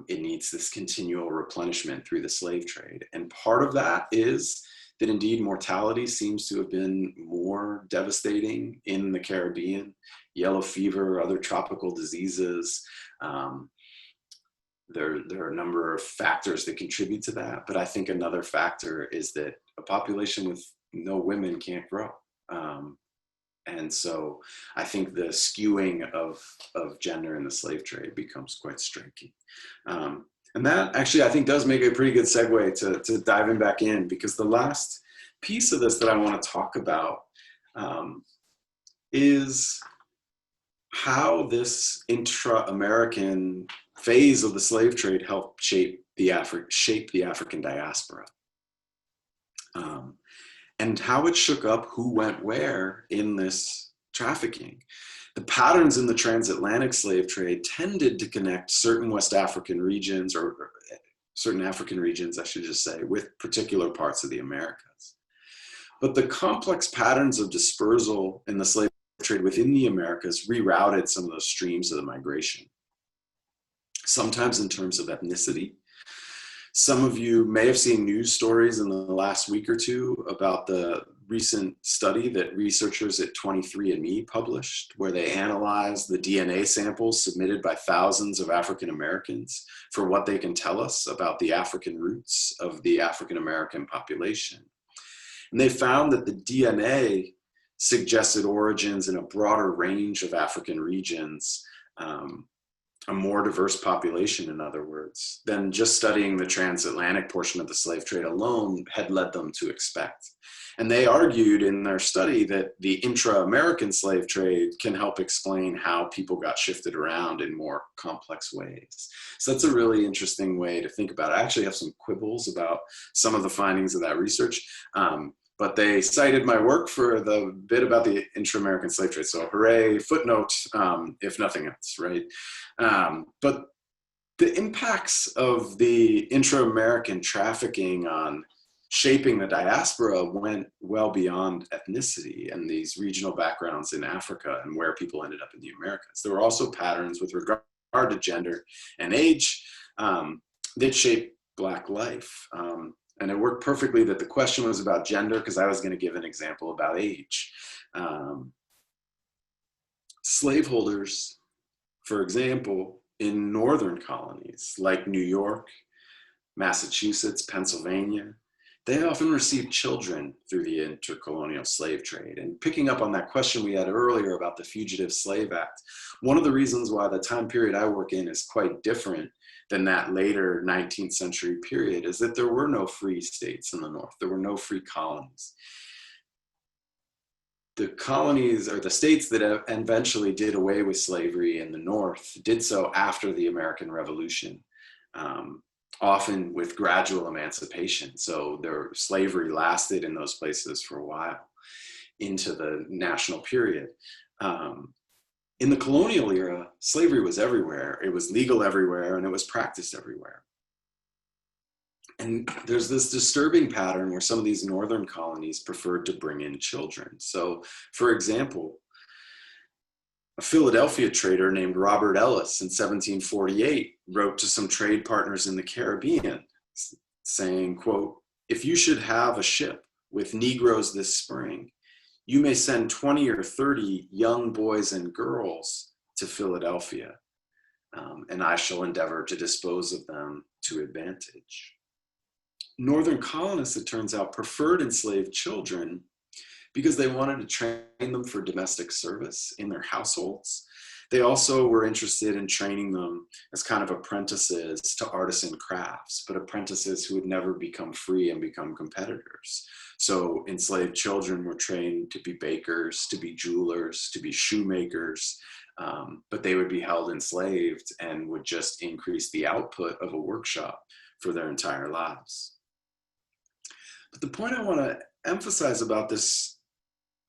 S2: It needs this continual replenishment through the slave trade. And part of that is that indeed mortality seems to have been more devastating in the Caribbean. Yellow fever, other tropical diseases. There are a number of factors that contribute to that. But I think another factor is that a population with no women can't grow. And so I think the skewing of gender in the slave trade becomes quite striking. And that actually, I think, does make a pretty good segue to diving back in, because the last piece of this that I want to talk about is how this intra-American phase of the slave trade helped shape the African diaspora. And how it shook up who went where in this trafficking. The patterns in the transatlantic slave trade tended to connect certain West African regions, or certain African regions, I should just say, with particular parts of the Americas. But the complex patterns of dispersal in the slave trade within the Americas rerouted some of those streams of the migration, sometimes in terms of ethnicity. Some of you may have seen news stories in the last week or two about the recent study that researchers at 23andMe published, where they analyzed the DNA samples submitted by thousands of African Americans for what they can tell us about the African roots of the African American population. And they found that the DNA suggested origins in a broader range of African regions, a more diverse population, in other words, than just studying the transatlantic portion of the slave trade alone had led them to expect. And they argued in their study that the intra-American slave trade can help explain how people got shifted around in more complex ways. So that's a really interesting way to think about it. I actually have some quibbles about some of the findings of that research, but they cited my work for the bit about the intra-American slave trade. So hooray, footnote, if nothing else, right? But the impacts of the intra-American trafficking on shaping the diaspora went well beyond ethnicity and these regional backgrounds in Africa and where people ended up in the Americas. There were also patterns with regard to gender and age that shaped Black life. And it worked perfectly that the question was about gender, because I was going to give an example about age. Slaveholders, for example, in northern colonies like New York, Massachusetts, Pennsylvania, they often received children through the intercolonial slave trade. And picking up on that question we had earlier about the Fugitive Slave Act, one of the reasons why the time period I work in is quite different than that later 19th century period is that there were no free states in the North. There were no free colonies. The colonies, or the states that eventually did away with slavery in the North, did so after the American Revolution. often with gradual emancipation. So their slavery lasted in those places for a while into the national period. In the colonial era, slavery was everywhere. It was legal everywhere, and it was practiced everywhere. And there's this disturbing pattern where some of these northern colonies preferred to bring in children. So, for example, a Philadelphia trader named Robert Ellis in 1748 wrote to some trade partners in the Caribbean saying, quote, "If you should have a ship with Negroes this spring, you may send 20 or 30 young boys and girls to Philadelphia, and I shall endeavor to dispose of them to advantage." Northern colonists, it turns out, preferred enslaved children because they wanted to train them for domestic service in their households. They also were interested in training them as kind of apprentices to artisan crafts, but apprentices who would never become free and become competitors. So enslaved children were trained to be bakers, to be jewelers, to be shoemakers, but they would be held enslaved and would just increase the output of a workshop for their entire lives. But the point I want to emphasize about this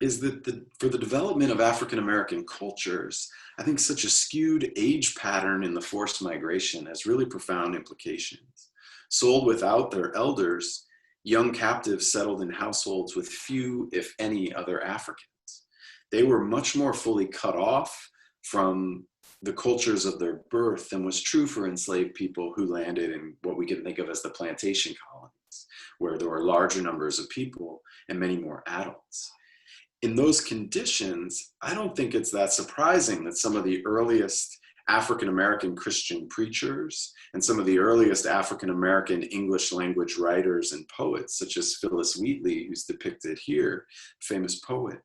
S2: is that for the development of African-American cultures, I think such a skewed age pattern in the forced migration has really profound implications. Sold without their elders, young captives settled in households with few, if any, other Africans. They were much more fully cut off from the cultures of their birth than was true for enslaved people who landed in what we can think of as the plantation colonies, where there were larger numbers of people and many more adults. In those conditions, I don't think it's that surprising that some of the earliest African-American Christian preachers and some of the earliest African-American English language writers and poets, such as Phillis Wheatley, who's depicted here, famous poet,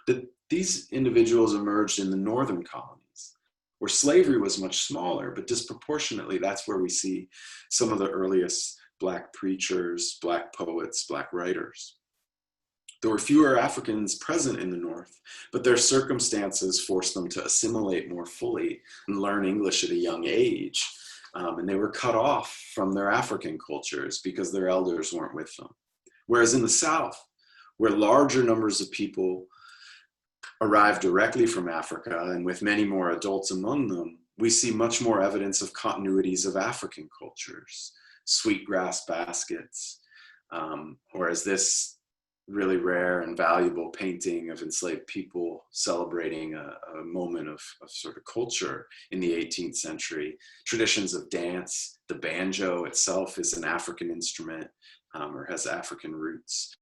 S2: that these individuals emerged in the northern colonies, where slavery was much smaller, but disproportionately, that's where we see some of the earliest Black preachers, Black poets, Black writers. There were fewer Africans present in the North, but their circumstances forced them to assimilate more fully and learn English at a young age. And they were cut off from their African cultures because their elders weren't with them. Whereas in the South, where larger numbers of people arrived directly from Africa and with many more adults among them, we see much more evidence of continuities of African cultures, sweetgrass baskets, or as this really rare and valuable painting of enslaved people celebrating a moment of sort of culture in the 18th century. Traditions of dance, the banjo itself is an African instrument or has African roots.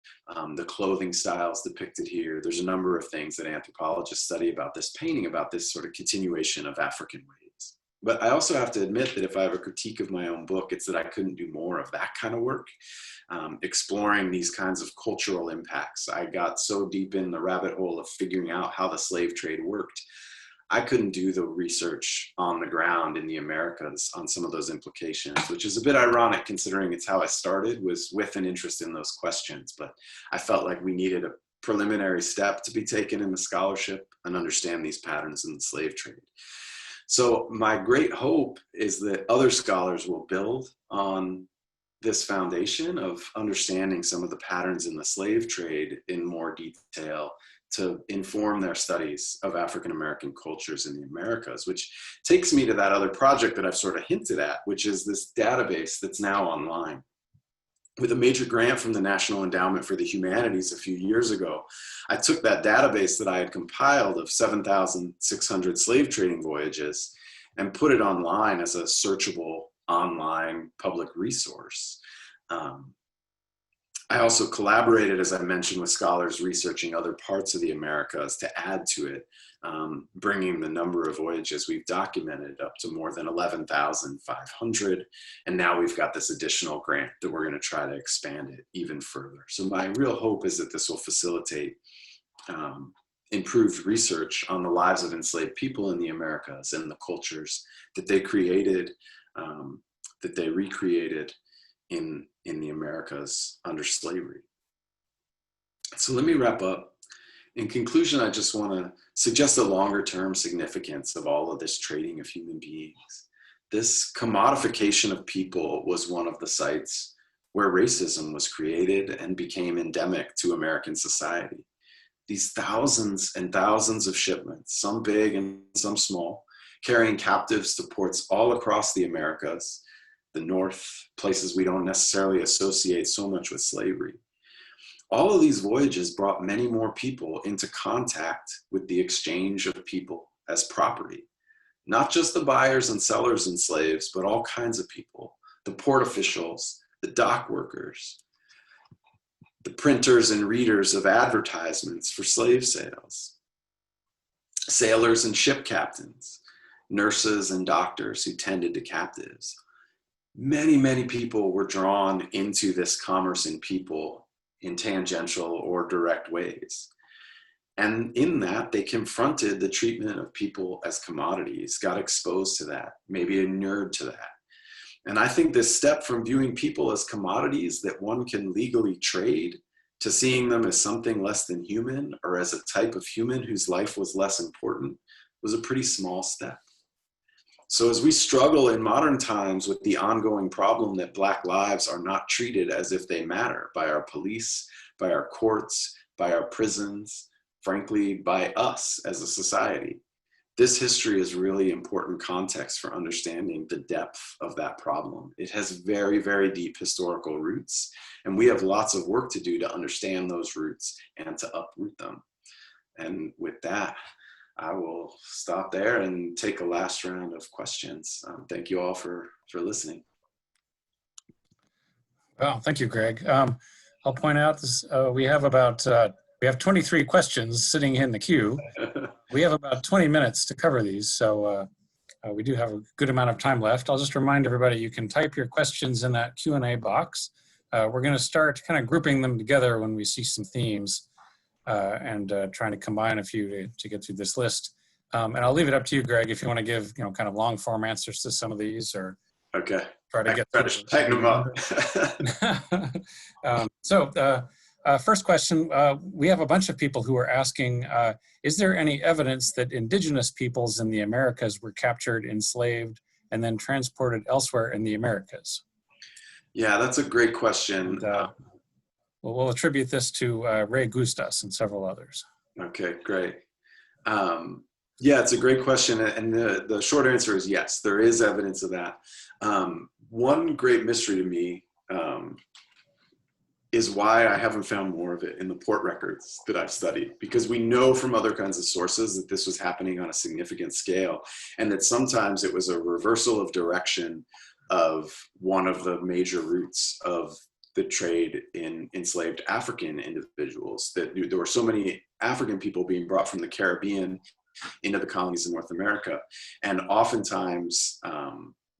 S2: The clothing styles depicted here, there's a number of things that anthropologists study about this painting, about this sort of continuation of African ways. But I also have to admit that if I have a critique of my own book, it's that I couldn't do more of that kind of work. Exploring these kinds of cultural impacts. I got so deep in the rabbit hole of figuring out how the slave trade worked. I couldn't do the research on the ground in the Americas on some of those implications, which is a bit ironic considering it's how I started, was with an interest in those questions. But I felt like we needed a preliminary step to be taken in the scholarship and understand these patterns in the slave trade. So my great hope is that other scholars will build on this foundation of understanding some of the patterns in the slave trade in more detail to inform their studies of African-American cultures in the Americas, which takes me to that other project that I've sort of hinted at, which is this database that's now online. With a major grant from the National Endowment for the Humanities a few years ago, I took that database that I had compiled of 7,600 slave trading voyages and put it online as a searchable online public resource. I also collaborated, as I mentioned, with scholars researching other parts of the Americas to add to it, bringing the number of voyages we've documented up to more than 11,500. And now we've got this additional grant that we're going to try to expand it even further. So my real hope is that this will facilitate improved research on the lives of enslaved people in the Americas and the cultures that they created, that they recreated in the Americas under slavery. So let me wrap up. In conclusion, I just want to suggest a longer term significance of all of this trading of human beings. this commodification of people was one of the sites where racism was created and became endemic to American society. These thousands and thousands of shipments, some big and some small, carrying captives to ports all across the Americas, the North, places we don't necessarily associate so much with slavery. All of these voyages brought many more people into contact with the exchange of people as property. Not just the buyers and sellers and slaves, but all kinds of people, the port officials, the dock workers, the printers and readers of advertisements for slave sales, sailors and ship captains, nurses and doctors who tended to captives. Many, many people were drawn into this commerce in people in tangential or direct ways. And in that, they confronted the treatment of people as commodities, got exposed to that, maybe inured to that. And I think this step from viewing people as commodities that one can legally trade to seeing them as something less than human or as a type of human whose life was less important was a pretty small step. So as we struggle in modern times with the ongoing problem that Black lives are not treated as if they matter by our police, by our courts, by our prisons, frankly, by us as a society, this history is really important context for understanding the depth of that problem. It has very, very deep historical roots, and we have lots of work to do to understand those roots and to uproot them. And with that, I will stop there and take a last round of questions. Thank you all for listening.
S3: Well, thank you, Greg. I'll point out this, we have 23 questions sitting in the queue. We have about 20 minutes to cover these, so we do have a good amount of time left. I'll just remind everybody you can type your questions in that Q&A box. We're going to start kind of grouping them together when we see some themes and trying to combine a few to get through this list. And I'll leave it up to you, Greg, if you want to give kind of long form answers to some of these, or
S2: okay,
S3: try to
S2: tighten them up.
S3: First question, we have a bunch of people who are asking, is there any evidence that indigenous peoples in the Americas were captured, enslaved, and then transported elsewhere in the Americas?
S2: Yeah, that's a great question.
S3: And, we'll attribute this to Ray Gustas and several others.
S2: Okay, great. Yeah, it's a great question. And the short answer is yes, there is evidence of that. One great mystery to me is why I haven't found more of it in the port records that I've studied, because we know from other kinds of sources that this was happening on a significant scale, and that sometimes it was a reversal of direction of one of the major routes of the trade in enslaved African individuals, that there were so many African people being brought from the Caribbean into the colonies in North America. And oftentimes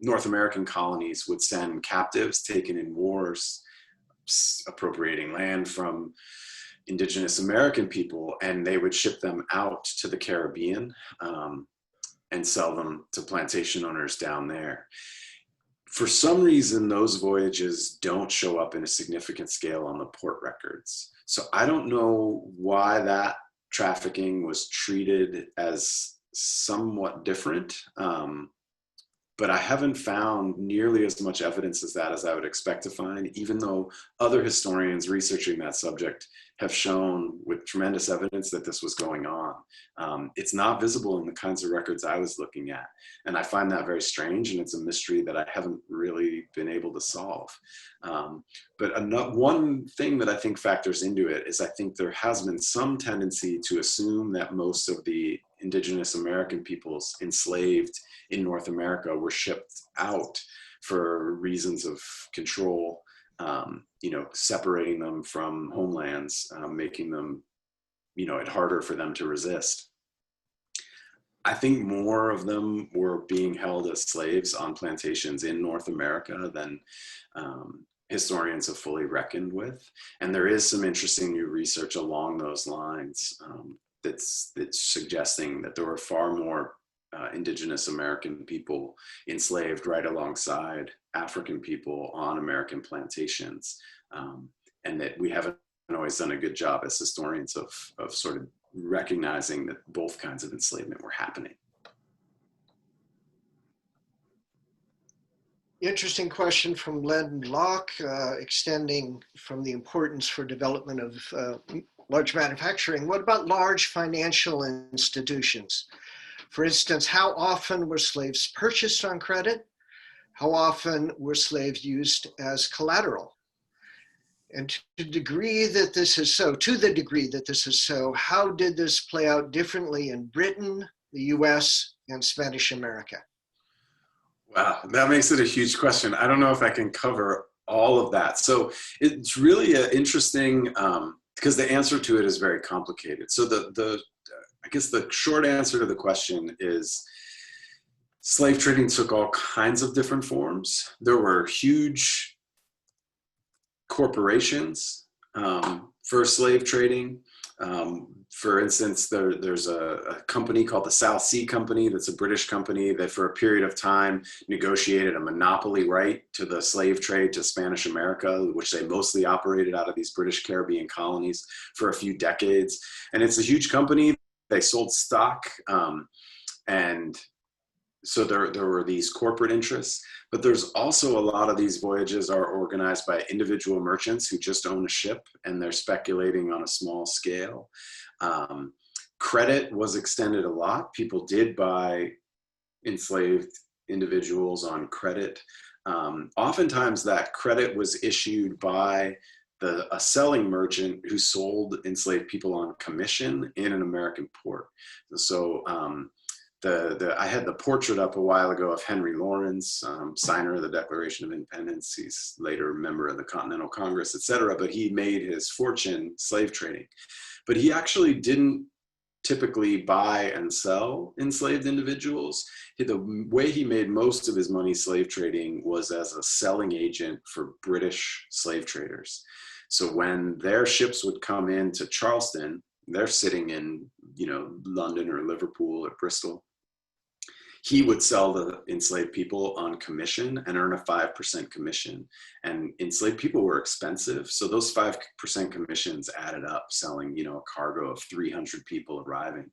S2: North American colonies would send captives taken in wars, appropriating land from indigenous American people, and they would ship them out to the Caribbean and sell them to plantation owners down there. For some reason, those voyages don't show up in a significant scale on the port records. So I don't know why that trafficking was treated as somewhat different, but I haven't found nearly as much evidence as that as I would expect to find, even though other historians researching that subject have shown with tremendous evidence that this was going on. It's not visible in the kinds of records I was looking at. And I find that very strange, and it's a mystery that I haven't really been able to solve. But one thing that I think factors into it is I think there has been some tendency to assume that most of the indigenous American peoples enslaved in North America were shipped out for reasons of control, separating them from homelands, making them, it harder for them to resist. I think more of them were being held as slaves on plantations in North America than historians have fully reckoned with. And there is some interesting new research along those lines that's suggesting that there were far more indigenous American people enslaved right alongside African people on American plantations, and that we haven't always done a good job as historians of sort of recognizing that both kinds of enslavement were happening.
S1: Interesting question from Len Locke, extending from the importance for development of large manufacturing. What about large financial institutions? For instance, how often were slaves purchased on credit? How often were slaves used as collateral? And to the degree that this is so, how did this play out differently in Britain, the US, and Spanish America?
S2: Wow, that makes it a huge question. I don't know if I can cover all of that. So it's really interesting because the answer to it is very complicated. So I guess the short answer to the question is slave trading took all kinds of different forms. There were huge corporations for slave trading. For instance, there's a company called the South Sea Company that's a British company that for a period of time negotiated a monopoly right to the slave trade to Spanish America, which they mostly operated out of these British Caribbean colonies for a few decades. And it's a huge company. They sold stock. And so there were these corporate interests, but there's also a lot of these voyages are organized by individual merchants who just own a ship and they're speculating on a small scale. Credit was extended a lot. People did buy enslaved individuals on credit. Oftentimes that credit was issued by a selling merchant who sold enslaved people on commission in an American port. So I had the portrait up a while ago of Henry Lawrence, signer of the Declaration of Independence. He's later a member of the Continental Congress, et cetera, but he made his fortune slave trading. But he actually didn't typically buy and sell enslaved individuals. The way he made most of his money slave trading was as a selling agent for British slave traders. So when their ships would come into Charleston, they're sitting in, London or Liverpool or Bristol. He would sell the enslaved people on commission and earn a 5% commission. And enslaved people were expensive. So those 5% commissions added up, selling, a cargo of 300 people arriving.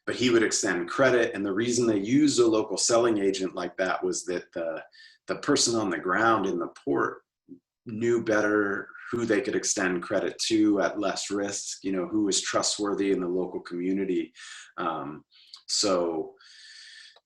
S2: But he would extend credit. And the reason they used a local selling agent like that was that the person on the ground in the port knew better who they could extend credit to at less risk, who was trustworthy in the local community. So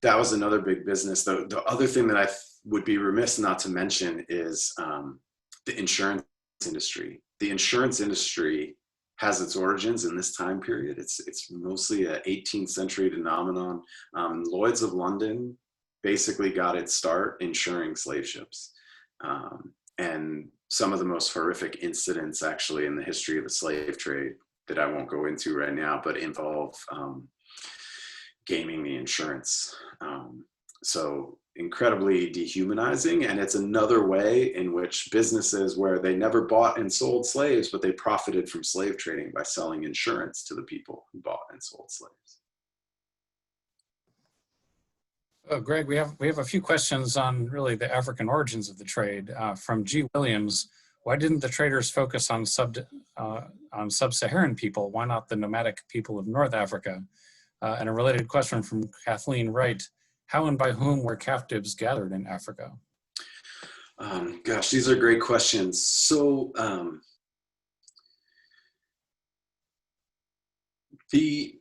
S2: that was another big business. The other thing that I would be remiss not to mention is the insurance industry. The insurance industry has its origins in this time period. It's mostly an 18th century phenomenon. Lloyd's of London basically got its start insuring slave ships. And some of the most horrific incidents actually in the history of the slave trade that I won't go into right now, but involve gaming the insurance. So incredibly dehumanizing. And it's another way in which businesses where they never bought and sold slaves, but they profited from slave trading by selling insurance to the people who bought and sold slaves.
S3: Oh, Greg, we have a few questions on really the African origins of the trade. From G. Williams, why didn't the traders focus on sub-Saharan people? Why not the nomadic people of North Africa? And a related question from Kathleen Wright, how and by whom were captives gathered in Africa?
S2: Gosh, these are great questions. So the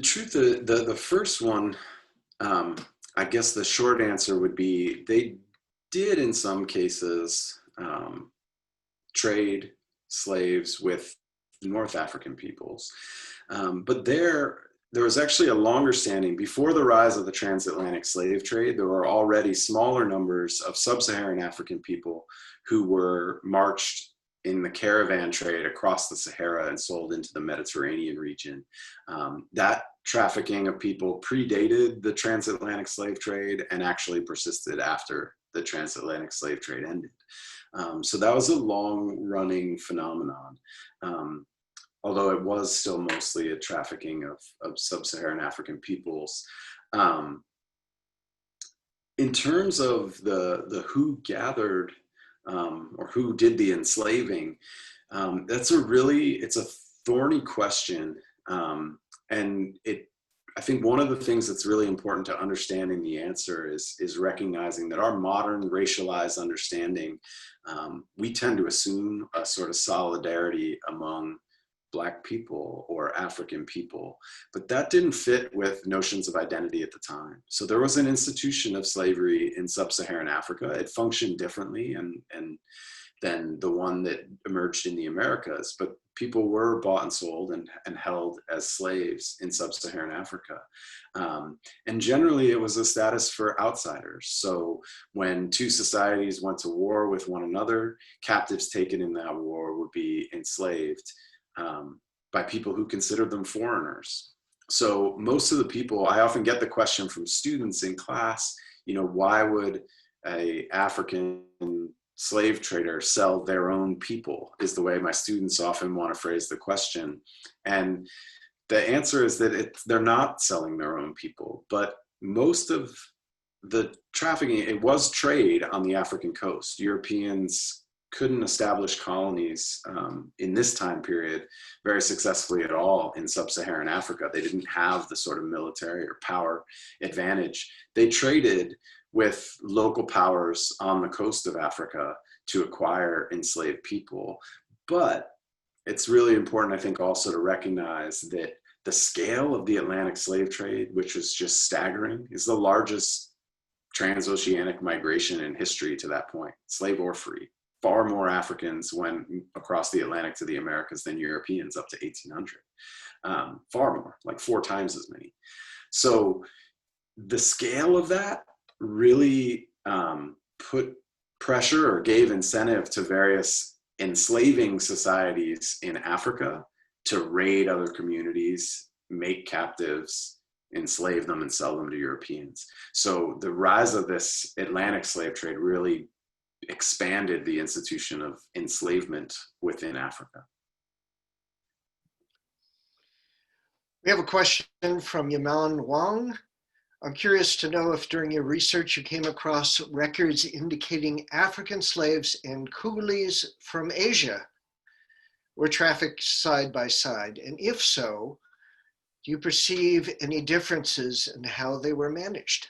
S2: truth, the first one, I guess the short answer would be they did in some cases trade slaves with North African peoples. But there was actually a longer standing, before the rise of the transatlantic slave trade, there were already smaller numbers of sub-Saharan African people who were marched in the caravan trade across the Sahara and sold into the Mediterranean region. That trafficking of people predated the transatlantic slave trade and actually persisted after the transatlantic slave trade ended. So that was a long-running phenomenon. Although it was still mostly a trafficking of sub-Saharan African peoples. In terms of the who gathered or who did the enslaving, it's a thorny question. And I think one of the things that's really important to understanding the answer is recognizing that our modern racialized understanding, we tend to assume a sort of solidarity among Black people or African people, but that didn't fit with notions of identity at the time. So there was an institution of slavery in sub-Saharan Africa. It functioned differently and than the one that emerged in the Americas, but people were bought and sold and held as slaves in sub-Saharan Africa. And generally it was a status for outsiders. So when two societies went to war with one another, captives taken in that war would be enslaved by people who considered them foreigners. So most of the people, I often get the question from students in class, you know, why would an African slave trader sell their own people, is the way my students often want to phrase the question. And the answer is that they're not selling their own people, but most of the trafficking, it was trade on the African coast. Europeans couldn't establish colonies in this time period very successfully at all in sub-Saharan Africa. They didn't have the sort of military or power advantage. They traded with local powers on the coast of Africa to acquire enslaved people. But it's really important, I think, also to recognize that the scale of the Atlantic slave trade, which was just staggering, is the largest transoceanic migration in history to that point, slave or free. Far more Africans went across the Atlantic to the Americas than Europeans up to 1800. Far more, like 4 times as many. So the scale of that really put pressure or gave incentive to various enslaving societies in Africa to raid other communities, make captives, enslave them and sell them to Europeans. So the rise of this Atlantic slave trade really expanded the institution of enslavement within Africa.
S1: We have a question from Yaman Wang. I'm curious to know if during your research you came across records indicating African slaves and coolies from Asia were trafficked side by side, and if so, do you perceive any differences in how they were managed?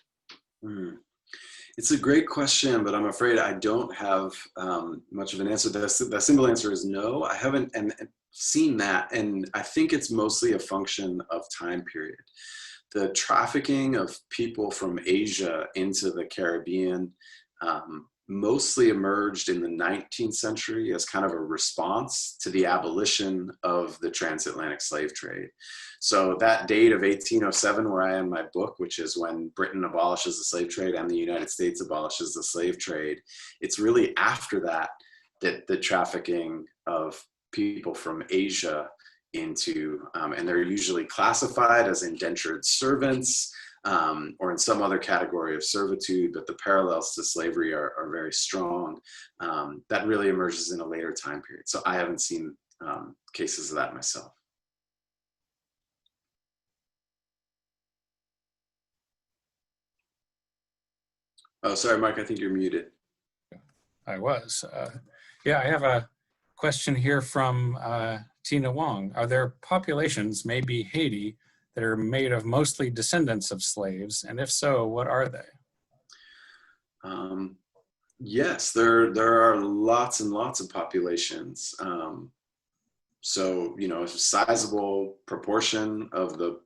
S2: It's a great question, but I'm afraid I don't have much of an answer. The simple answer is no. I haven't seen that, and I think it's mostly a function of time period. The trafficking of people from Asia into the Caribbean mostly emerged in the 19th century as kind of a response to the abolition of the transatlantic slave trade. So that date of 1807, where I am in my book, which is when Britain abolishes the slave trade and the United States abolishes the slave trade, it's really after that that the trafficking of people from Asia into, and they're usually classified as indentured servants or in some other category of servitude, but the parallels to slavery are very strong. That really emerges in a later time period. So I haven't seen cases of that myself. Oh, sorry, Mike, I think you're muted.
S3: I was. Yeah, I have a question here from Tina Wong. Are there populations, maybe Haiti, that are made of mostly descendants of slaves? And if so, what are they?
S2: Yes, there are lots and lots of populations. So, you know, a sizable proportion of the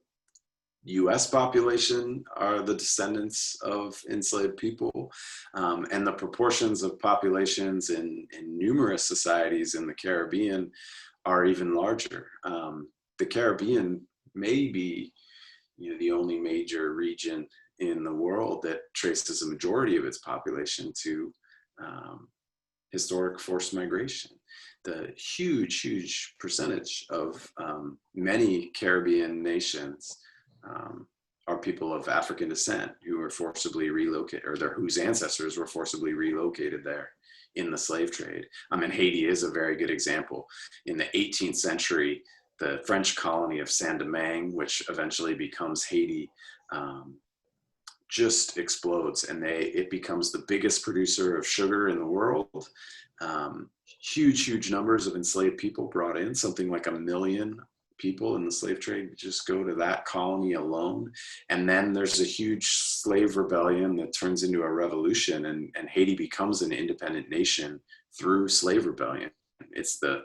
S2: US population are the descendants of enslaved people. And the proportions of populations in numerous societies in the Caribbean are even larger. The Caribbean may be, you know, the only major region in the world that traces a majority of its population to historic forced migration. The huge percentage of many Caribbean nations are people of African descent who were forcibly relocated, or whose ancestors were forcibly relocated there in the slave trade. I mean, Haiti is a very good example. In the 18th century, the French colony of Saint-Domingue, which eventually becomes Haiti, just explodes, and it becomes the biggest producer of sugar in the world. Huge numbers of enslaved people brought in, something like 1 million people in the slave trade just go to that colony alone. And then there's a huge slave rebellion that turns into a revolution, and Haiti becomes an independent nation through slave rebellion. It's the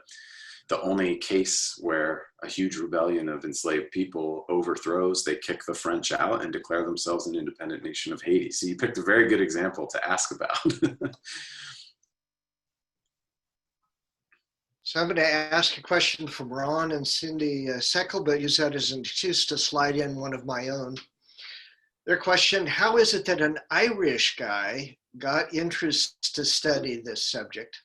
S2: only case where a huge rebellion of enslaved people overthrows, they kick the French out and declare themselves an independent nation of Haiti. So you picked a very good example to ask about.
S1: So I'm going to ask a question from Ron and Cindy Seckel, but use that as an excuse to slide in one of my own. Their question: how is it that an Irish guy got interest to study this subject?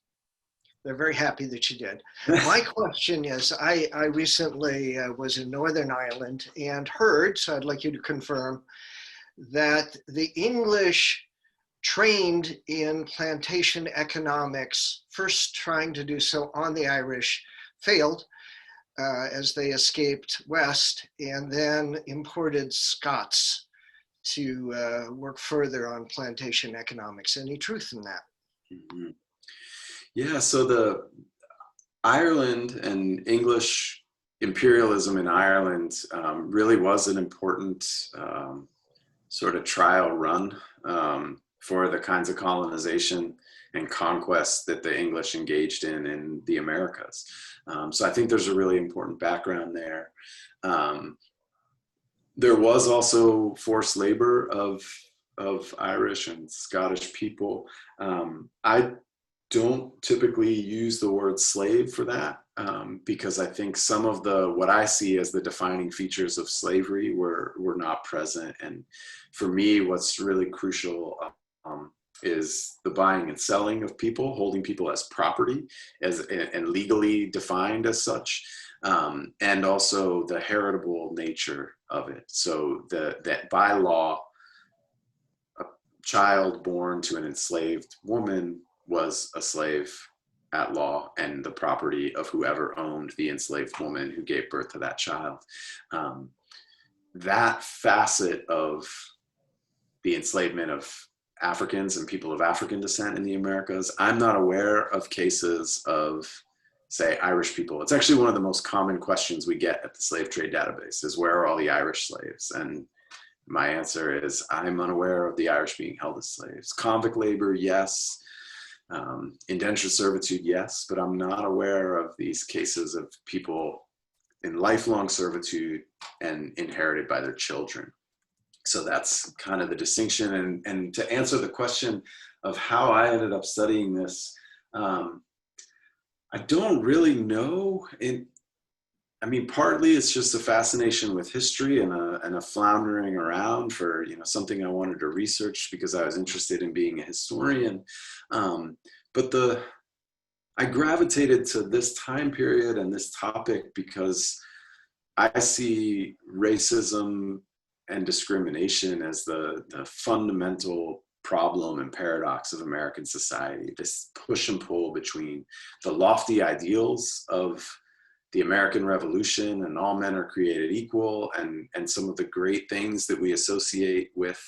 S1: They're very happy that you did. My question is, I recently was in Northern Ireland and heard, so I'd like you to confirm, that the English trained in plantation economics, first trying to do so on the Irish, failed as they escaped west, and then imported Scots to work further on plantation economics. Any truth in that?
S2: Mm-hmm. Yeah, so the Ireland and English imperialism in Ireland really was an important sort of trial run for the kinds of colonization and conquest that the English engaged in the Americas. So I think there's a really important background there. There was also forced labor of Irish and Scottish people. I don't typically use the word slave for that because I think some of what I see as the defining features of slavery were not present. And for me, what's really crucial is the buying and selling of people, holding people as property, and legally defined as such, and also the heritable nature of it. So that by law, a child born to an enslaved woman was a slave at law and the property of whoever owned the enslaved woman who gave birth to that child. That facet of the enslavement of Africans and people of African descent in the Americas, I'm not aware of cases of, say, Irish people. It's actually one of the most common questions we get at the slave trade database is, where are all the Irish slaves? And my answer is, I'm unaware of the Irish being held as slaves. Convict labor, yes. Indentured servitude, yes, but I'm not aware of these cases of people in lifelong servitude and inherited by their children. So that's kind of the distinction. And to answer the question of how I ended up studying this, I don't really know. I mean, partly it's just a fascination with history and a floundering around for, something I wanted to research because I was interested in being a historian. But I gravitated to this time period and this topic because I see racism and discrimination as the fundamental problem and paradox of American society, this push and pull between the lofty ideals of the American Revolution and all men are created equal, and some of the great things that we associate with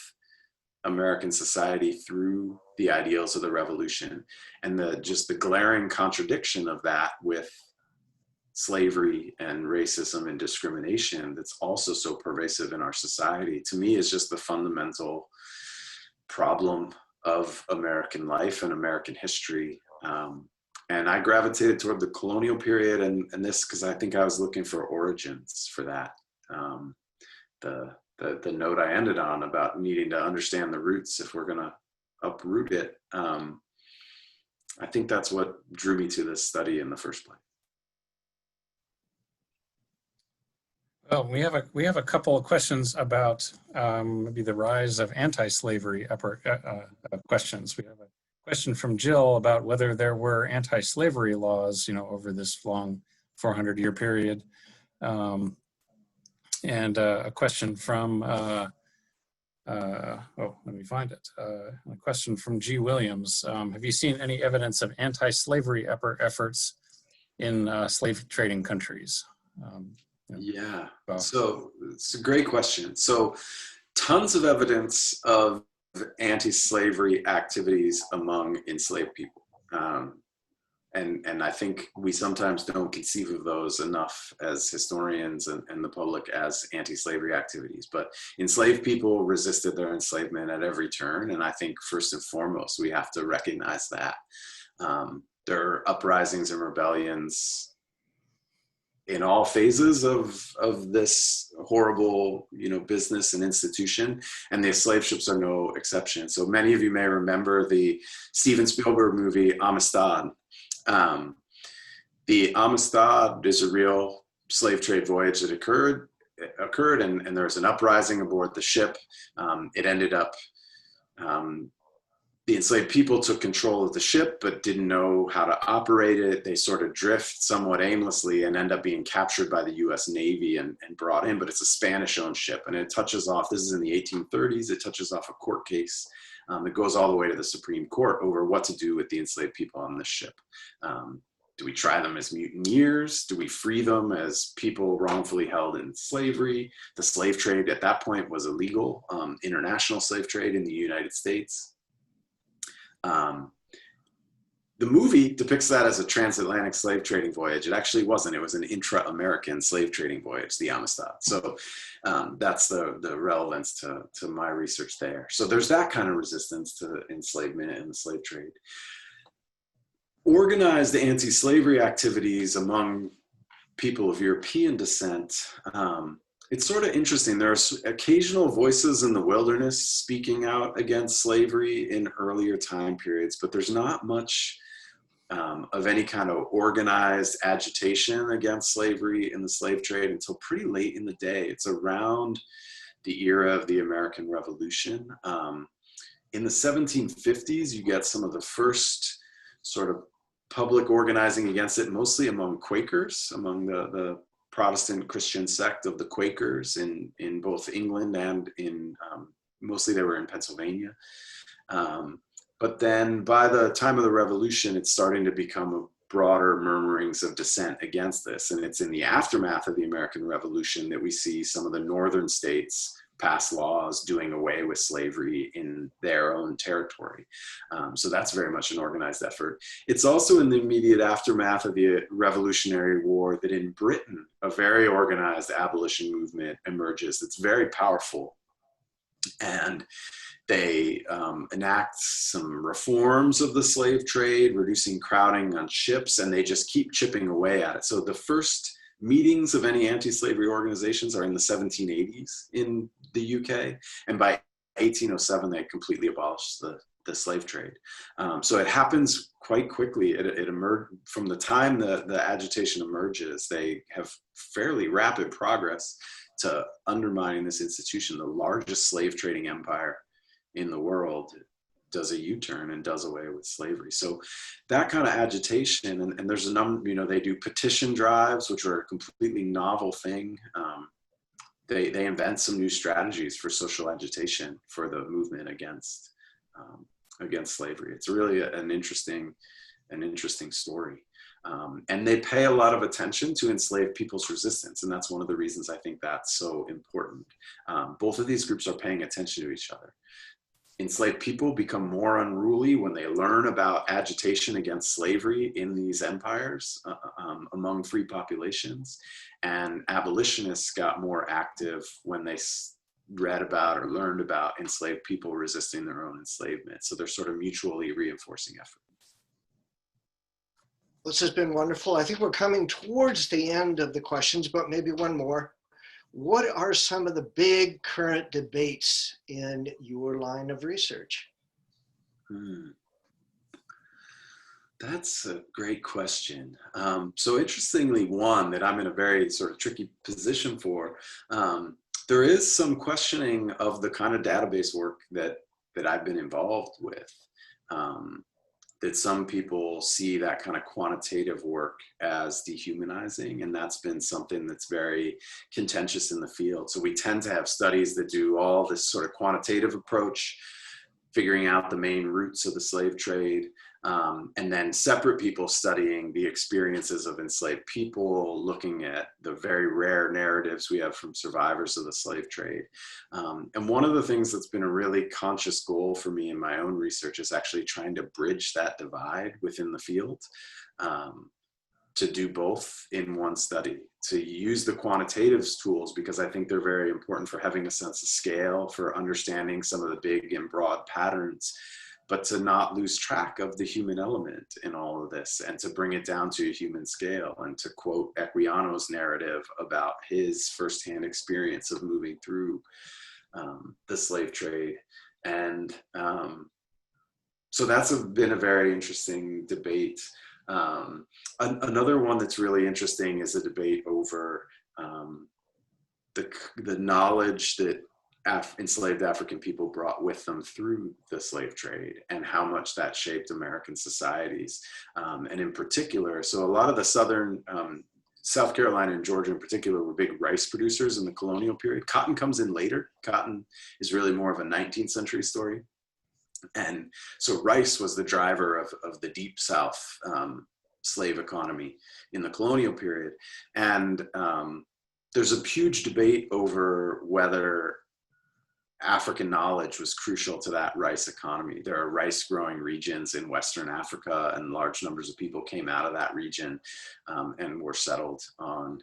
S2: American society through the ideals of the Revolution, and the glaring contradiction of that with slavery and racism and discrimination that's also so pervasive in our society, to me is just the fundamental problem of American life and American history. And I gravitated toward the colonial period and this because I think I was looking for origins for that. The note I ended on about needing to understand the roots if we're going to uproot it, I think that's what drew me to this study in the first place.
S3: Well, we have a couple of questions about maybe the rise of anti-slavery questions. We have a question from Jill about whether there were anti-slavery laws, over this long 400-year period, and a question from let me find it. A question from G. Williams. Have you seen any evidence of anti-slavery efforts in slave trading countries?
S2: Yeah, so it's a great question. So tons of evidence of anti-slavery activities among enslaved people. And I think we sometimes don't conceive of those enough as historians and the public as anti-slavery activities. But enslaved people resisted their enslavement at every turn. And I think first and foremost, we have to recognize that. There are uprisings and rebellions in all phases of this horrible, business and institution, and the slave ships are no exception. So many of you may remember the Steven Spielberg movie Amistad. The Amistad is a real slave trade voyage that occurred, and there was an uprising aboard the ship. It ended up the enslaved people took control of the ship, but didn't know how to operate it. They sort of drift somewhat aimlessly and end up being captured by the US Navy and brought in, but it's a Spanish-owned ship. And it touches off, this is in the 1830s, it touches off a court case that goes all the way to the Supreme Court over what to do with the enslaved people on this ship. Do we try them as mutineers? Do we free them as people wrongfully held in slavery? The slave trade at that point was illegal, international slave trade in the United States. The movie depicts that as a transatlantic slave trading voyage. It actually wasn't. It was an intra-American slave trading voyage, the Amistad. So that's the relevance to my research there. So there's that kind of resistance to enslavement and the slave trade. Organized anti-slavery activities among people of European descent, it's sort of interesting. There's occasional voices in the wilderness speaking out against slavery in earlier time periods, but there's not much of any kind of organized agitation against slavery in the slave trade until pretty late in the day. It's around the era of the American Revolution. In the 1750s, you get some of the first sort of public organizing against it, mostly among Quakers, among the Protestant Christian sect of the Quakers in both England and in, mostly they were in Pennsylvania. But then by the time of the Revolution, it's starting to become broader murmurings of dissent against this. And it's in the aftermath of the American Revolution that we see some of the northern states pass laws doing away with slavery in their own territory. So that's very much an organized effort. It's also in the immediate aftermath of the Revolutionary War that in Britain, a very organized abolition movement emerges that's very powerful. And they enact some reforms of the slave trade, reducing crowding on ships, and they just keep chipping away at it. So the first meetings of any anti-slavery organizations are in the 1780s in the UK, and by 1807 they completely abolished the slave trade. So it happens quite quickly. It emerged from the time the agitation emerges. They have fairly rapid progress to undermining this institution. The largest slave trading empire in the world does a U-turn and does away with slavery. So that kind of agitation, and there's a number, they do petition drives, which are a completely novel thing. They invent some new strategies for social agitation for the movement against slavery. It's really an interesting story. And they pay a lot of attention to enslaved people's resistance. And that's one of the reasons I think that's so important. Both of these groups are paying attention to each other. Enslaved people become more unruly when they learn about agitation against slavery in these empires among free populations. And abolitionists got more active when they read about or learned about enslaved people resisting their own enslavement. So they're sort of mutually reinforcing efforts.
S1: This has been wonderful. I think we're coming towards the end of the questions, but maybe one more. What are some of the big current debates in your line of research?
S2: That's a great question. So interestingly, one that I'm in a very sort of tricky position for, there is some questioning of the kind of database work that I've been involved with. That some people see that kind of quantitative work as dehumanizing, and that's been something that's very contentious in the field. So we tend to have studies that do all this sort of quantitative approach, figuring out the main roots of the slave trade. and then separate people studying the experiences of enslaved people, looking at the very rare narratives we have from survivors of the slave trade. And one of the things that's been a really conscious goal for me in my own research is actually trying to bridge that divide within the field. To do both in one study, to use the quantitative tools, because I think they're very important for having a sense of scale, for understanding some of the big and broad patterns, but to not lose track of the human element in all of this, and to bring it down to a human scale, and to quote Equiano's narrative about his firsthand experience of moving through the slave trade. And so that's been a very interesting debate. Another one that's really interesting is a debate over the knowledge that enslaved African people brought with them through the slave trade, and how much that shaped American societies. And in particular, so a lot of the southern, South Carolina and Georgia in particular, were big rice producers in the colonial period. Cotton comes in later. Cotton is really more of a 19th century story. And so rice was the driver of the Deep South slave economy in the colonial period. And there's a huge debate over whether African knowledge was crucial to that rice economy. There are rice growing regions in Western Africa, and large numbers of people came out of that region and were settled on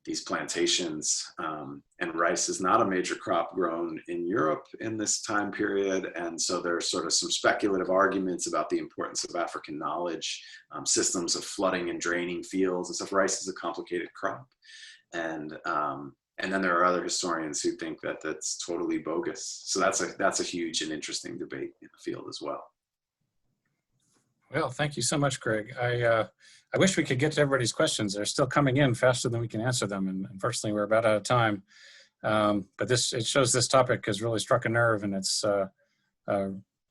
S2: these plantations. And rice is not a major crop grown in Europe in this time period. And so there's sort of some speculative arguments about the importance of African knowledge, systems of flooding and draining fields and stuff. Rice is a complicated crop. And then there are other historians who think that that's totally bogus. So that's a huge and interesting debate in the field as well.
S3: Well, thank you so much, Greg. I wish we could get to everybody's questions. They're still coming in faster than we can answer them. And unfortunately, we're about out of time. But it shows this topic has really struck a nerve, and it's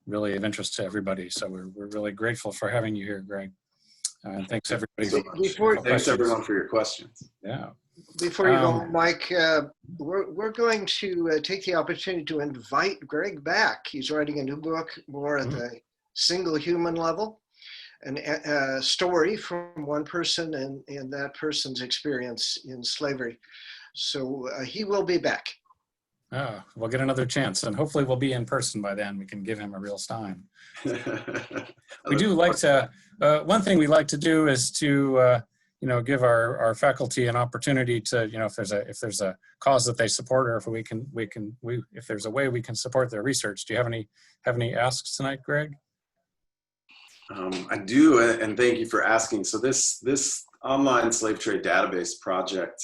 S3: really of interest to everybody. So we're really grateful for having you here, Greg. And thanks everybody so much.
S2: Thanks everyone for your questions.
S3: Yeah.
S1: Before you go, Mike, we're going to take the opportunity to invite Greg back. He's writing a new book more at the single human level, a story from one person and that person's experience in slavery. So he will be back.
S3: Oh, we'll get another chance, and hopefully we'll be in person by then. We can give him a real Stein. We do like to, one thing we like to do is to, give our faculty an opportunity to, if there's a cause that they support, or if there's a way we can support their research. Do you have any asks tonight, Greg?
S2: I do, and thank you for asking. So this online slave trade database project,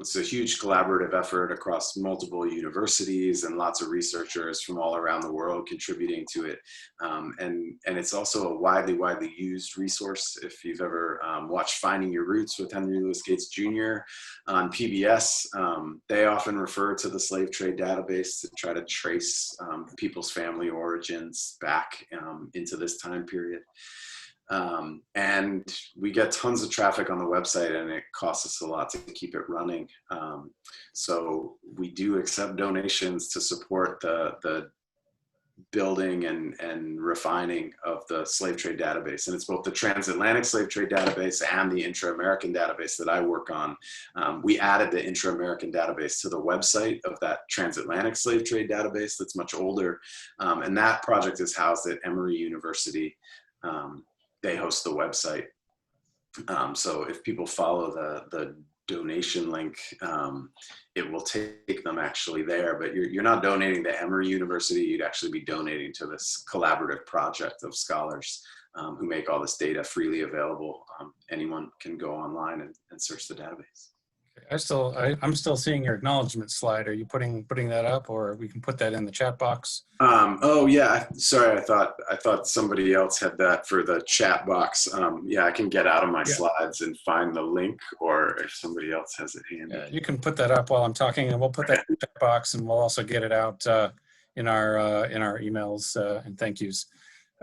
S2: it's a huge collaborative effort across multiple universities and lots of researchers from all around the world contributing to it. And it's also a widely used resource. If you've ever watched Finding Your Roots with Henry Louis Gates Jr. on PBS, they often refer to the slave trade database to try to trace people's family origins back into this time period. And we get tons of traffic on the website, and it costs us a lot to keep it running. So we do accept donations to support the building and refining of the slave trade database. And it's both the transatlantic slave trade database and the intra-American database that I work on. We added the intra-American database to the website of that transatlantic slave trade database that's much older. And that project is housed at Emory University. They host the website. So if people follow the donation link, it will take them actually there, but you're not donating to Emory University, you'd actually be donating to this collaborative project of scholars who make all this data freely available. Anyone can go online and search the database.
S3: I'm still seeing your acknowledgement slide. Are you putting that up, or we can put that in the chat box?
S2: Oh yeah, sorry. I thought somebody else had that for the chat box. Yeah, I can get out of my slides and find the link, or if somebody else has it handy.
S3: Yeah, you can put that up while I'm talking, and we'll put that in the chat box, and we'll also get it out in our emails and thank yous.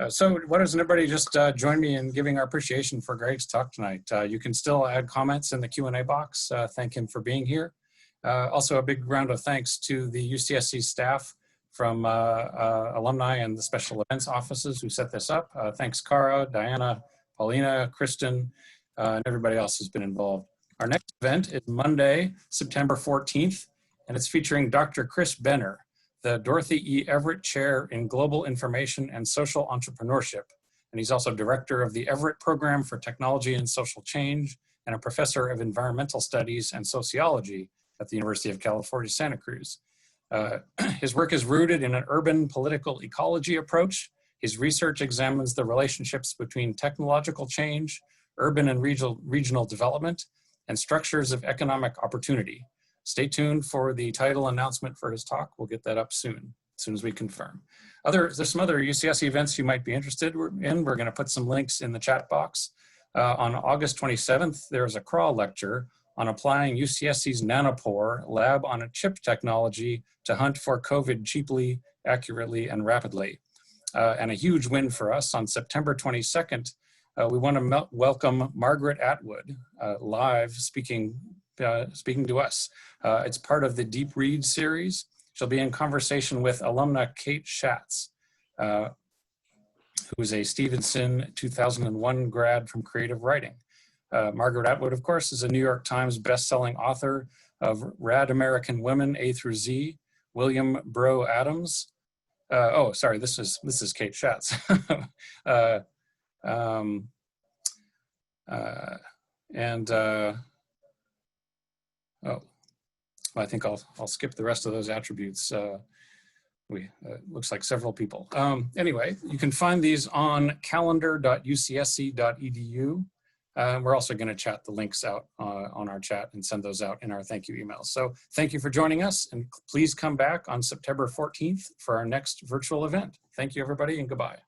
S3: So why doesn't everybody just join me in giving our appreciation for Greg's talk tonight? You can still add comments in the Q&A box. Thank him for being here. Also, a big round of thanks to the UCSC staff from alumni and the special events offices who set this up. Thanks, Cara, Diana, Paulina, Kristen, and everybody else who's been involved. Our next event is Monday, September 14th, and it's featuring Dr. Chris Benner, the Dorothy E. Everett Chair in Global Information and Social Entrepreneurship. And he's also director of the Everett Program for Technology and Social Change and a professor of environmental studies and sociology at the University of California, Santa Cruz. His work is rooted in an urban political ecology approach. His research examines the relationships between technological change, urban and regional development, and structures of economic opportunity. Stay tuned for the title announcement for his talk. We'll get that up soon, as soon as we confirm. There's some other UCSC events you might be interested in. We're going to put some links in the chat box. On August 27th, there's a crawl lecture on applying UCSC's nanopore lab on a chip technology to hunt for COVID cheaply, accurately, and rapidly. And a huge win for us. On September 22nd, we want to welcome Margaret Atwood live speaking to us. It's part of the Deep Read series. She'll be in conversation with alumna Kate Schatz, who is a Stevenson 2001 grad from creative writing. Margaret Atwood, of course, is a New York Times bestselling author of Rad American Women A through Z, William Bro Adams. Oh, sorry, this is Kate Schatz. I think I'll skip the rest of those attributes. Looks like several people. Anyway, you can find these on calendar.ucsc.edu. We're also going to chat the links out on our chat and send those out in our thank you emails. So thank you for joining us, and please come back on September 14th for our next virtual event. Thank you, everybody, and goodbye.